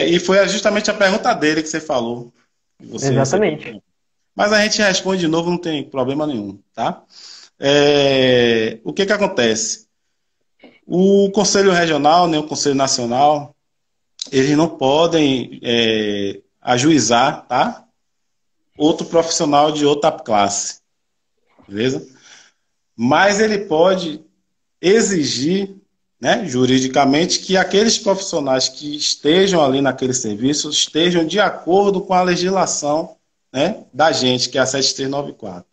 E foi justamente a pergunta dele que você falou.
Exatamente.
Recebeu. Mas a gente responde de novo, não tem problema nenhum, tá? O que acontece? O Conselho Regional, nem o Conselho Nacional, eles não podem ajuizar, tá? Outro profissional de outra classe. Beleza? Mas ele pode exigir, né, juridicamente, que aqueles profissionais que estejam ali naquele serviço estejam de acordo com a legislação, né, da gente, que é a 7394.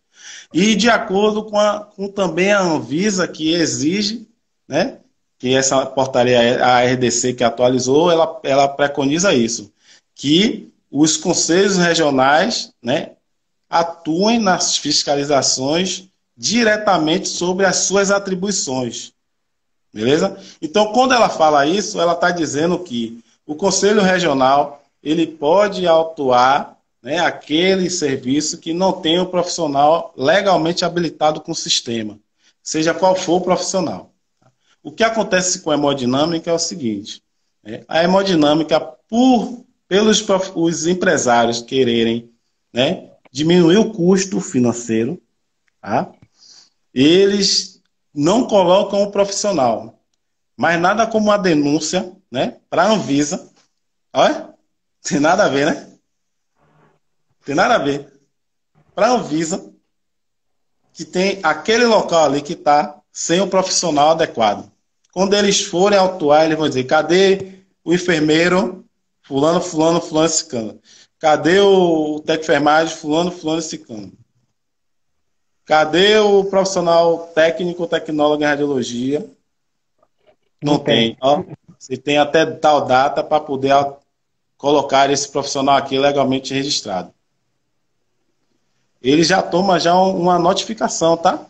E de acordo com também a Anvisa, que exige, né, que essa portaria, a RDC que atualizou, ela preconiza isso, que os conselhos regionais, né, atuem nas fiscalizações diretamente sobre as suas atribuições. Beleza? Então, quando ela fala isso, ela está dizendo que o Conselho Regional ele pode autuar, né, aquele serviço que não tem o profissional legalmente habilitado com o sistema, seja qual for o profissional. O que acontece com a hemodinâmica é o seguinte, né, a hemodinâmica, pelos os empresários quererem, né, diminuir o custo financeiro, tá? Eles não colocam o profissional, mas nada como a denúncia, né, para a Anvisa. Olha, tem nada a ver, né? Tem nada a ver. Para a Anvisa, que tem aquele local ali que está sem o profissional adequado. Quando eles forem autuar, eles vão dizer, cadê o enfermeiro fulano, fulano, fulano, ciclano? Cadê o técnico de enfermagem fulano, fulano, ciclano? Cadê o profissional técnico, tecnólogo em radiologia? Não tem. Ó, você tem até tal data para poder colocar esse profissional aqui legalmente registrado. Ele já toma uma notificação, tá?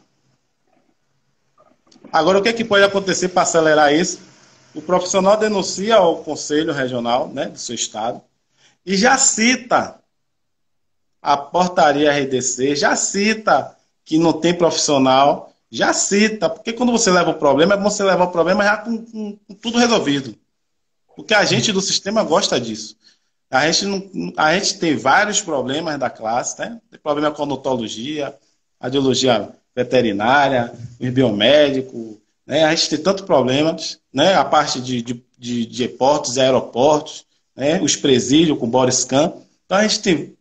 Agora, o que é que pode acontecer para acelerar isso? O profissional denuncia ao Conselho Regional, né, do seu estado e já cita a portaria RDC, já cita que não tem profissional, já cita, porque quando você leva o problema, é bom você levar o problema já com tudo resolvido. Porque a gente do sistema gosta disso. A gente tem vários problemas da classe, né? Tem problema com odontologia, radiologia veterinária, os biomédicos, né? A gente tem tantos problemas, né? A parte de portos e aeroportos, né? Os presídios com body scan. Então a gente tem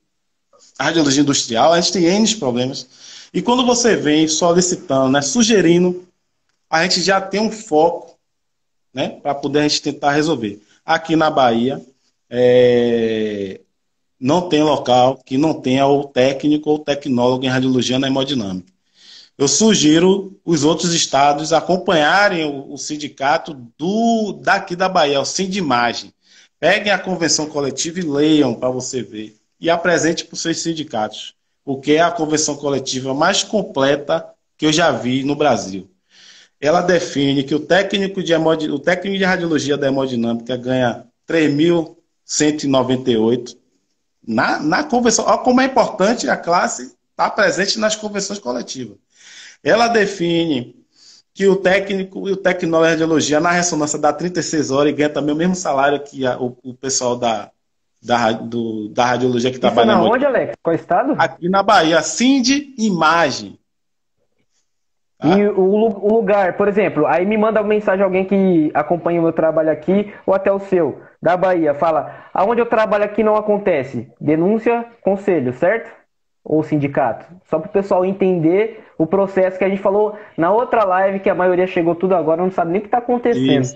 a radiologia industrial, a gente tem N problemas. E quando você vem solicitando, né, sugerindo, a gente já tem um foco, né, para poder a gente tentar resolver. Aqui na Bahia, não tem local que não tenha o técnico ou tecnólogo em radiologia na hemodinâmica. Eu sugiro os outros estados acompanharem o sindicato daqui da Bahia, o Sindimagem. Peguem a convenção coletiva e leiam para você ver. E apresente para os seus sindicatos, porque é a convenção coletiva mais completa que eu já vi no Brasil. Ela define que o técnico de radiologia da hemodinâmica ganha 3.198 na convenção. Olha como é importante a classe estar presente nas convenções coletivas. Ela define que o técnico e o tecnólogo de radiologia na ressonância dá 36 horas e ganha também o mesmo salário que o pessoal da radiologia que trabalha
na onde, Alex? Qual estado?
Aqui na Bahia, Sindimagem.
Tá? E o lugar, por exemplo, aí me manda uma mensagem alguém que acompanha o meu trabalho aqui, ou até o seu, da Bahia, fala, aonde eu trabalho aqui não acontece. Denúncia, conselho, certo? ou o sindicato? Só para o pessoal entender o processo que a gente falou na outra live, que a maioria chegou tudo agora, não sabe nem o que está acontecendo.
Isso.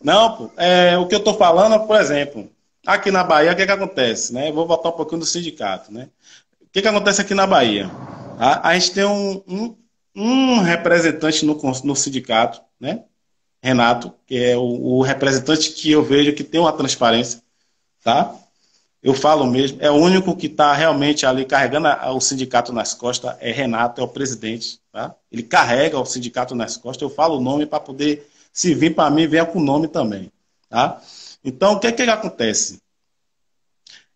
Não, pô, o que eu estou falando, por exemplo, aqui na Bahia, o que acontece? Né? Vou voltar um pouquinho do sindicato. Né? O que acontece aqui na Bahia? A gente tem um representante no sindicato, né? Renato, que é o representante que eu vejo que tem uma transparência, tá? Eu falo mesmo, é o único que está realmente ali carregando o sindicato nas costas, é Renato, é o presidente, tá? Ele carrega o sindicato nas costas, eu falo o nome para poder, se vir para mim, venha com o nome também, tá? Então, o que acontece?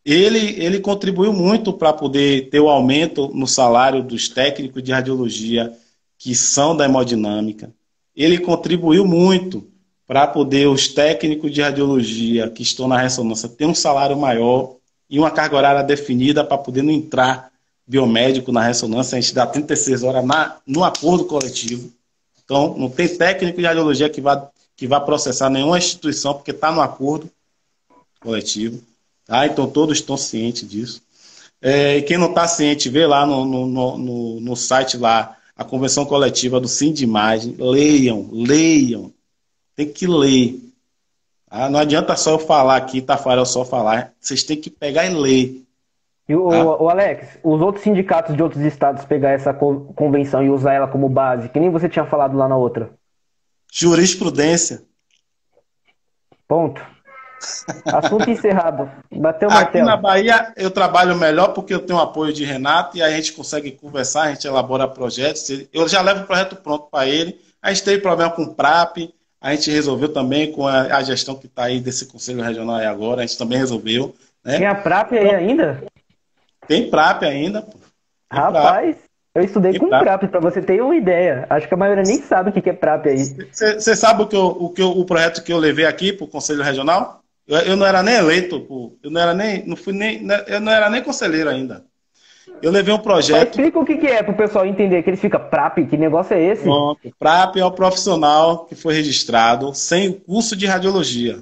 Ele contribuiu muito para poder ter o aumento no salário dos técnicos de radiologia que são da hemodinâmica. Ele contribuiu muito para poder os técnicos de radiologia que estão na ressonância ter um salário maior e uma carga horária definida para poder não entrar biomédico na ressonância. A gente dá 36 horas no acordo coletivo. Então, não tem técnico de radiologia que vá processar nenhuma instituição porque está no acordo coletivo. Tá? Então, todos estão cientes disso. E quem não está ciente, vê lá no site lá, a convenção coletiva do Sindimagem. Leiam. Tem que ler. Não adianta só eu falar aqui, Tafarel só falar. Vocês têm que pegar e ler.
E o Alex, os outros sindicatos de outros estados pegar essa convenção e usar ela como base, que nem você tinha falado lá na outra.
Jurisprudência.
Ponto. Assunto encerrado. Bateu o martelo.
Aqui na Bahia eu trabalho melhor porque eu tenho o apoio de Renato e a gente consegue conversar, a gente elabora projetos. Eu já levo o projeto pronto para ele. A gente teve problema com o PRAP, a gente resolveu também com a gestão que está aí desse Conselho Regional aí agora, a gente também resolveu. Né?
Tem a PRAP aí ainda?
Tem PRAP ainda. Pô. Tem
Rapaz,
PRAP.
Eu estudei com PRAP, para você ter uma ideia. Acho que a maioria nem sabe o que é PRAP aí.
Você sabe o projeto que eu levei aqui para o Conselho Regional? Eu não era nem eleito, eu não era nem conselheiro ainda. Eu levei um projeto.
Mas explica o que é para o pessoal entender, que eles ficam PRAP, que negócio é esse?
Pronto. PRAP é o profissional que foi registrado sem o curso de radiologia.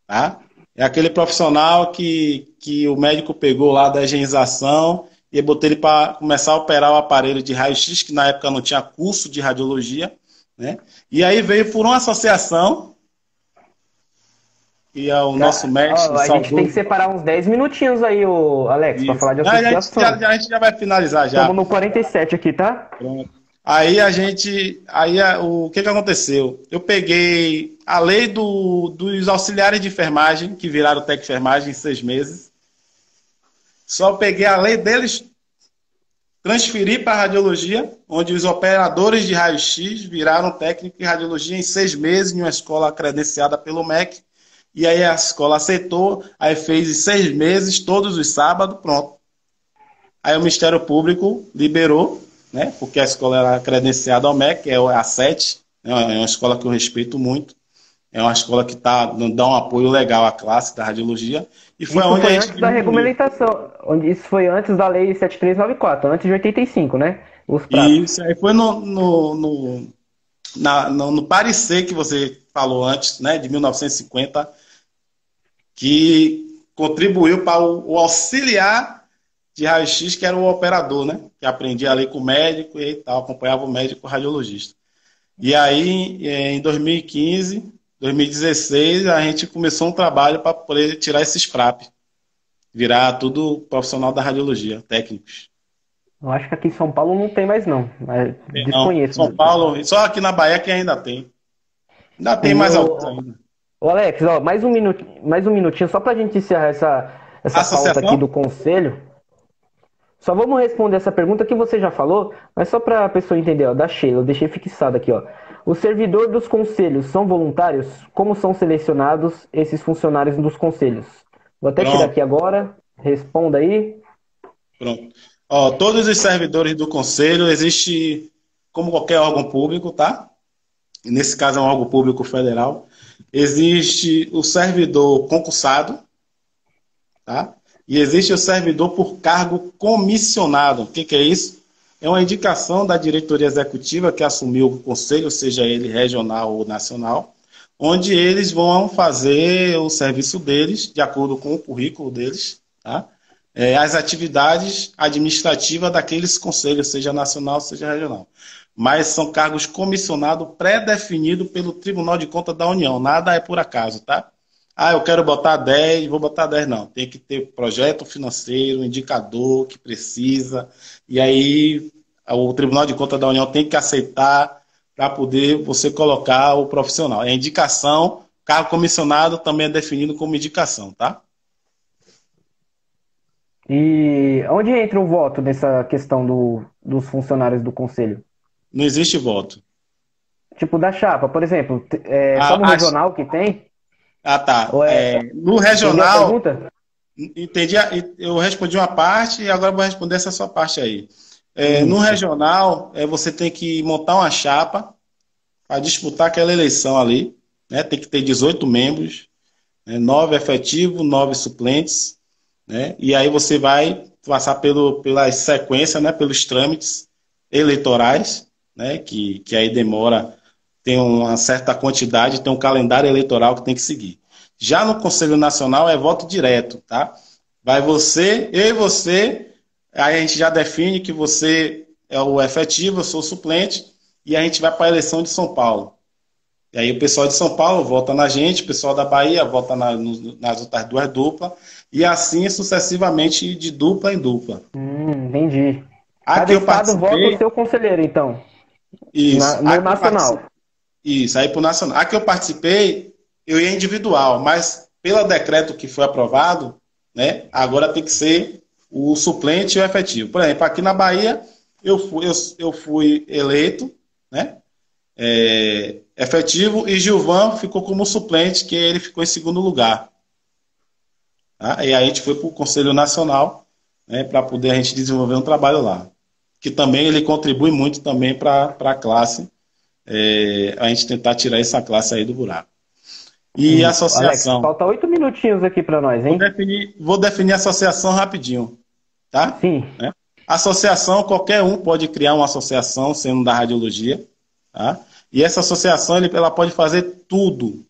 Tá? É aquele profissional que o médico pegou lá da higienização e botou ele para começar a operar o aparelho de raio-x, que na época não tinha curso de radiologia. Né? E aí veio por uma associação. E é o nosso mestre.
A gente tem que separar uns 10 minutinhos aí, Alex, para falar de associação.
A gente já vai finalizar já.
Estamos no 47 aqui, tá?
Pronto. Aí o que aconteceu? Eu peguei a lei dos auxiliares de enfermagem, que viraram técnico de enfermagem em 6 meses. Só peguei a lei deles, transferi para a radiologia, onde os operadores de raio-x viraram técnico de radiologia em 6 meses, em uma escola credenciada pelo MEC. E aí a escola aceitou, aí fez em 6 meses, todos os sábados, pronto. Aí o Ministério Público liberou, né? Porque a escola era credenciada ao MEC, é a 7, né? É uma escola que eu respeito muito. É uma escola que dá um apoio legal à classe da radiologia. E foi onde a gente
antes da regulamentação, isso foi antes da Lei 7394, antes de 85, né?
Isso, aí foi no parecer que você falou antes, né? De 1950, que contribuiu para o auxiliar de raio-x, que era o operador, né? Que aprendia ali com o médico e tal, acompanhava o médico radiologista. E aí, em 2015, 2016, a gente começou um trabalho para poder tirar esses PRAP, virar tudo profissional da radiologia, técnicos.
Eu acho que aqui em São Paulo não tem mais não, mas desconheço.
São Paulo, só aqui na Bahia que ainda tem. Ainda tem mais alguns ainda.
Ô Alex, ó, mais um minutinho, só pra gente encerrar essa pauta aqui do conselho. Só vamos responder essa pergunta que você já falou, mas só pra pessoa entender, ó, da Sheila, eu deixei fixado aqui, ó. Os servidores dos conselhos são voluntários? Como são selecionados esses funcionários dos conselhos? Vou até tirar aqui agora, responda aí.
Pronto. Ó, todos os servidores do conselho existe como qualquer órgão público, tá? Nesse caso é um órgão público federal. Existe o servidor concursado, tá? E existe o servidor por cargo comissionado. O que é isso? É uma indicação da diretoria executiva que assumiu o conselho, seja ele regional ou nacional, onde eles vão fazer o serviço deles, de acordo com o currículo deles, tá? as atividades administrativas daqueles conselhos, seja nacional, seja regional. Mas são cargos comissionados, pré-definidos pelo Tribunal de Contas da União. Nada é por acaso, tá? Ah, eu quero botar 10, vou botar 10, não. Tem que ter projeto financeiro, indicador que precisa. E aí o Tribunal de Contas da União tem que aceitar para poder você colocar o profissional. É indicação, cargo comissionado também é definido como indicação, tá?
E onde entra o voto nessa questão dos funcionários do conselho?
Não existe voto.
Tipo da chapa, por exemplo, só no regional que tem?
Ah, tá. No regional, entendi, eu respondi uma parte e agora vou responder essa sua parte aí. No regional, você tem que montar uma chapa para disputar aquela eleição ali, né? Tem que ter 18 membros, né? 9 efetivos, 9 suplentes, né? E aí você vai passar pela sequência, né? Pelos trâmites eleitorais, né? Que aí demora, tem uma certa quantidade, tem um calendário eleitoral que tem que seguir. Já no Conselho Nacional é voto direto, tá? Vai você, eu e você, aí a gente já define que você é o efetivo, eu sou o suplente, e a gente vai para a eleição de São Paulo. E aí o pessoal de São Paulo vota na gente, o pessoal da Bahia vota nas outras duas duplas, e assim sucessivamente de dupla em dupla.
Entendi.
Cada estado
vota o seu conselheiro, então.
Isso.
No nacional.
Isso, aí para o nacional. A que eu participei, eu ia individual, mas pelo decreto que foi aprovado, né, agora tem que ser o suplente e o efetivo. Por exemplo, aqui na Bahia, eu fui eleito, né, efetivo, e Gilvan ficou como suplente, que ele ficou em segundo lugar. Tá? E aí a gente foi para o Conselho Nacional, né, para poder a gente desenvolver um trabalho lá. Que também ele contribui muito também para a classe, a gente tentar tirar essa classe aí do buraco. E associação.
Alex, falta 8 minutinhos aqui para nós, hein?
Vou definir a associação rapidinho, tá?
Sim.
Né? Associação, qualquer um pode criar uma associação, sendo da radiologia, tá? E essa associação, ela pode fazer tudo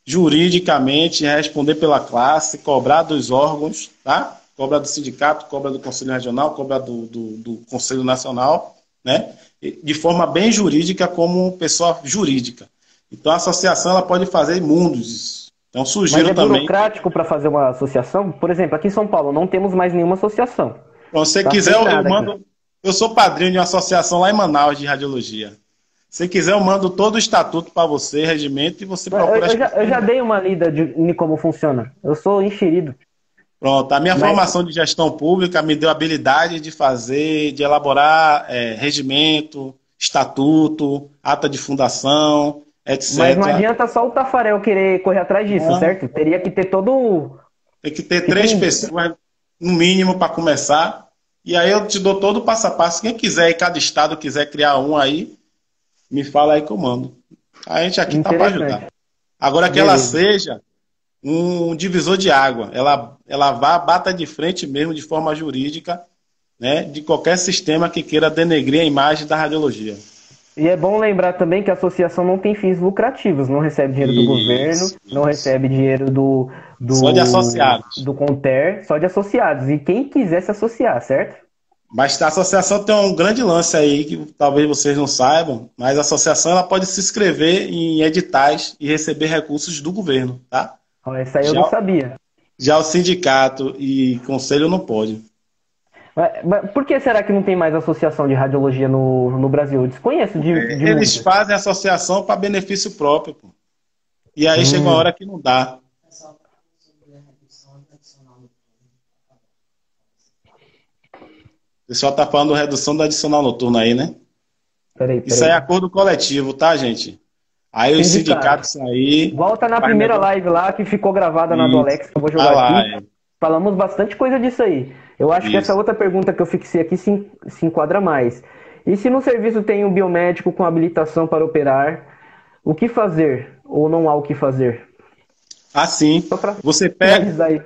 juridicamente, responder pela classe, cobrar dos órgãos, tá? Cobra do sindicato, cobra do Conselho Regional, cobra do Conselho Nacional, né? De forma bem jurídica, como pessoa jurídica. Então, a associação ela pode fazer mundos isso. Então, sugiro também...
Mas é burocrático para fazer uma associação? Por exemplo, aqui em São Paulo não temos mais nenhuma associação.
Se você quiser, eu mando... Eu sou padrinho de uma associação lá em Manaus de radiologia. Se quiser, eu mando todo o estatuto para você, regimento, e você procura...
Eu já dei uma lida de como funciona. Eu sou enxerido.
Pronto, a minha formação de gestão pública me deu a habilidade de elaborar regimento, estatuto, ata de fundação, etc.
Mas não adianta só o Tafarel querer correr atrás disso, certo? Teria que ter todo...
Tem que ter 3 pessoas, no mínimo, para começar. E aí eu te dou todo o passo a passo. Quem quiser, e cada estado quiser criar um aí, me fala aí que eu mando. A gente aqui está para ajudar. Agora que ela seja um divisor de água. Ela bata de frente mesmo, de forma jurídica, né, de qualquer sistema que queira denegrir a imagem da radiologia.
E é bom lembrar também que a associação não tem fins lucrativos, não recebe dinheiro do governo, não recebe dinheiro
só de associados.
Do Conter, só de associados. E quem quiser se associar, certo?
Mas a associação tem um grande lance aí, que talvez vocês não saibam, mas a associação ela pode se inscrever em editais e receber recursos do governo, tá?
Essa aí eu não sabia.
Já o sindicato e conselho não pode.
Mas por que será que não tem mais associação de radiologia no Brasil? Eu desconheço de
eles fazem associação para benefício próprio, pô. E aí chega uma hora que não dá. O pessoal tá falando redução da adicional noturna aí, né?
Peraí.
Isso aí é acordo coletivo, tá, gente? Aí os sindicatos aí...
Volta na primeira live lá, que ficou gravada na do Alex, que eu vou jogar aqui. Falamos bastante coisa disso aí. Eu acho que essa outra pergunta que eu fixei aqui se enquadra mais. E se no serviço tem um biomédico com habilitação para operar, o que fazer? Ou não há o que fazer?
Assim, você pega...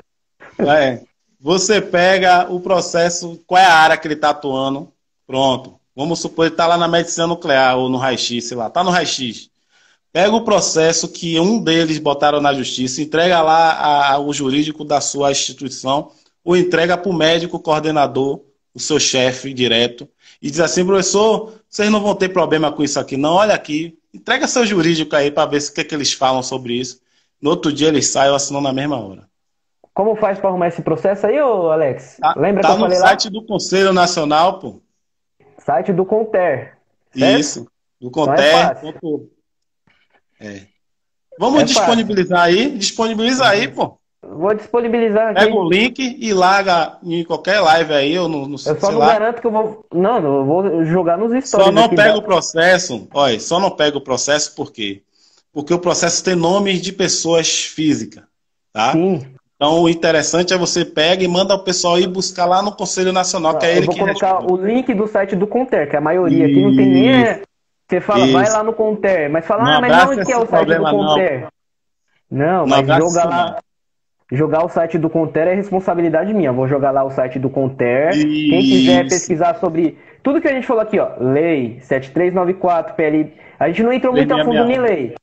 Você pega o processo, qual é a área que ele está atuando, pronto. Vamos supor que ele está lá na medicina nuclear ou no raio-x, sei lá, está no raio-x. Pega o processo que um deles botaram na justiça, entrega lá o jurídico da sua instituição, ou entrega para o médico coordenador, o seu chefe direto, e diz assim, professor, vocês não vão ter problema com isso aqui não, olha aqui, entrega seu jurídico aí para ver o que eles falam sobre isso. No outro dia eles saem ou assinam na mesma hora.
Como faz para arrumar esse processo aí, ô Alex? Lembra que eu falei lá?
Tá no site do Conselho Nacional, pô.
Site do Conter. Certo?
Isso, do Conter. Vamos disponibilizar aí? Disponibiliza aí, pô.
Vou disponibilizar aqui.
Pega o link e larga em qualquer live aí, ou no
eu só não garanto que eu vou... Não, eu vou jogar nos stories.
Só não pega o processo, olha, só não pega o processo por quê? Porque o processo tem nomes de pessoas físicas, tá?
Sim.
Então o interessante é você pega e manda o pessoal ir buscar lá no Conselho Nacional, que é ele que responde.
Eu vou colocar o link do site do Conter, que a maioria aqui não tem nem... Você fala, vai lá no Conter, mas fala, mas não que é o site do Conter. Não, mas joga lá... Jogar o site do Conter é responsabilidade minha. Vou jogar lá o site do Conter. Isso. Quem quiser pesquisar sobre tudo que a gente falou aqui, ó. Lei 7394, PL... A gente não entrou muito a fundo em lei.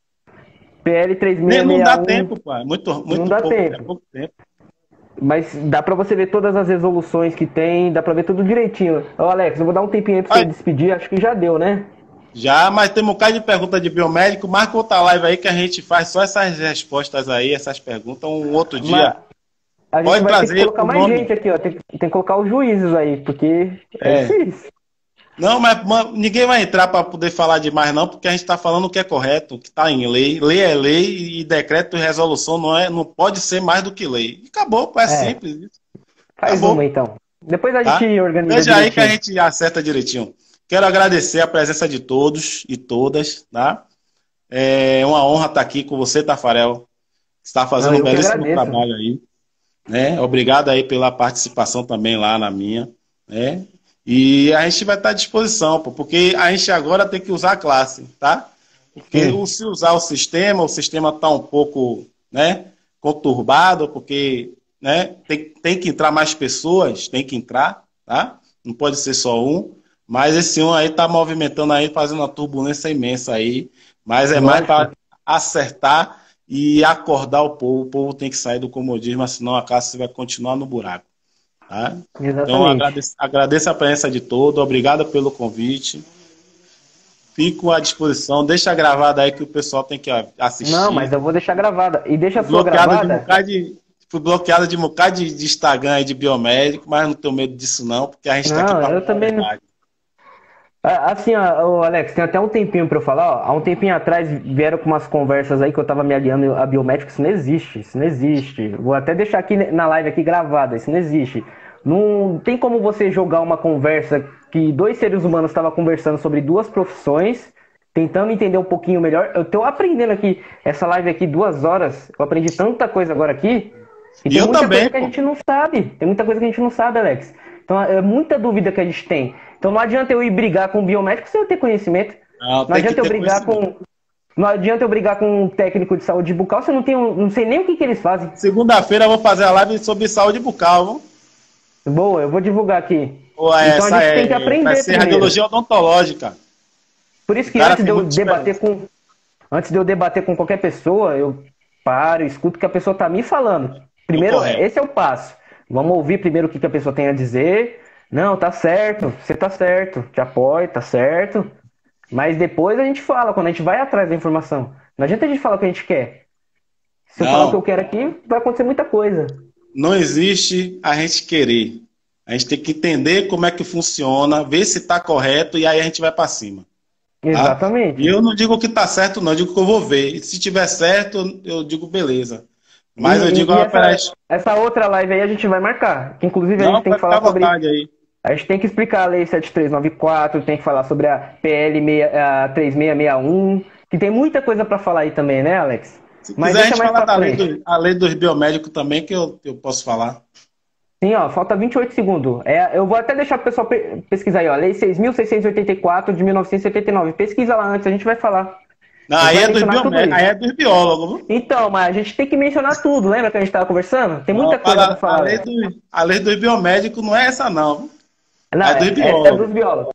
PL 3661.
Não dá tempo, pô. Muito
não dá
pouco,
tempo.
É pouco tempo.
Mas dá pra você ver todas as resoluções que tem, dá pra ver tudo direitinho. Ô, Alex, eu vou dar um tempinho aí pra você despedir. Acho que já deu, né?
Já, mas tem um bocado de pergunta de biomédico. Marca outra live aí que a gente faz só essas respostas aí, essas perguntas, um outro dia.
A gente pode trazer ter que colocar mais gente aqui, ó. Tem que colocar os juízes aí, porque é difícil.
Não, mas ninguém vai entrar para poder falar demais, não, porque a gente está falando o que é correto, o que está em lei. Lei é lei e decreto e resolução não pode ser mais do que lei. E acabou, é simples isso.
Faz uma, então. Depois a gente organiza.
Veja aí que a gente acerta direitinho. Quero agradecer a presença de todos e todas, tá? É uma honra estar aqui com você, Tafarel. Você está fazendo um belíssimo trabalho aí. Né? Obrigado aí pela participação também lá na minha. Né? E a gente vai estar à disposição, porque a gente agora tem que usar a classe, tá? Porque se usar o sistema está um pouco, né, conturbado, porque, né, tem que entrar mais pessoas, tem que entrar, tá? Não pode ser só um. Mas esse um aí tá movimentando aí, fazendo uma turbulência imensa aí. Mas é mais para acertar e acordar o povo. O povo tem que sair do comodismo, senão a casa vai continuar no buraco. Tá? Então agradeço a presença de todos. Obrigado pelo convite. Fico à disposição. Deixa gravada aí que o pessoal tem que assistir.
Não, mas eu vou deixar gravada. E deixa a sua gravada.
Fui bloqueado de um bocado de Instagram e de biomédico, mas não tenho medo disso não, porque a gente tá aqui para
eu também não. Assim, ó, Alex, tem até um tempinho pra eu falar, ó. Há um tempinho atrás vieram com umas conversas aí que eu tava me aliando a biomédico. Isso não existe. Vou até deixar aqui na live aqui gravada. Isso não existe. Não tem como você jogar uma conversa que dois seres humanos estavam conversando sobre duas profissões, tentando entender um pouquinho melhor. Eu tô aprendendo aqui, essa live aqui, 2 horas. Eu aprendi tanta coisa agora aqui. E tem muita coisa que a gente não sabe. Tem muita coisa que a gente não sabe, Alex. Então é muita dúvida que a gente tem. Então não adianta eu ir brigar com um biomédico sem eu ter conhecimento. Não adianta eu brigar com... Não adianta eu brigar com um técnico de saúde bucal se eu não sei nem o que eles fazem.
Segunda-feira eu vou fazer a live sobre saúde bucal, viu?
Boa, eu vou divulgar aqui.
Então a gente tem que aprender. Vai ser radiologia odontológica.
Por isso que antes de eu debater com qualquer pessoa, eu paro, escuto o que a pessoa está me falando. Primeiro, esse é o passo. Vamos ouvir primeiro o que a pessoa tem a dizer. Não, tá certo, você tá certo, te apoio, tá certo. Mas depois a gente fala, quando a gente vai atrás da informação. Não adianta a gente falar o que a gente quer. Se eu falar o que eu quero aqui, vai acontecer muita coisa.
Não existe a gente querer. A gente tem que entender como é que funciona, ver se tá correto e aí a gente vai para cima. Tá?
Exatamente.
E eu não digo que tá certo, não, eu digo que eu vou ver. E se tiver certo, eu digo beleza. Mas eu digo,
essa outra live aí a gente vai marcar. Que inclusive a gente tem que falar sobre.
Aí.
A gente tem que explicar a Lei 7394, tem que falar sobre a PL 3661, que tem muita coisa para falar aí também, né, Alex?
Se quiser, a gente fala da lei dos biomédicos também, que eu posso falar.
Sim, ó, falta 28 segundos. Eu vou até deixar o pessoal pesquisar aí, ó. Lei 6.684 de 1979. Pesquisa lá antes, a gente vai falar.
Não, aí é dos biólogos.
Então, mas a gente tem que mencionar tudo. Lembra que a gente estava conversando? Tem muita coisa para falar.
A lei dos biomédicos não é essa, não.
Não, é dos biólogos. É dos biólogos.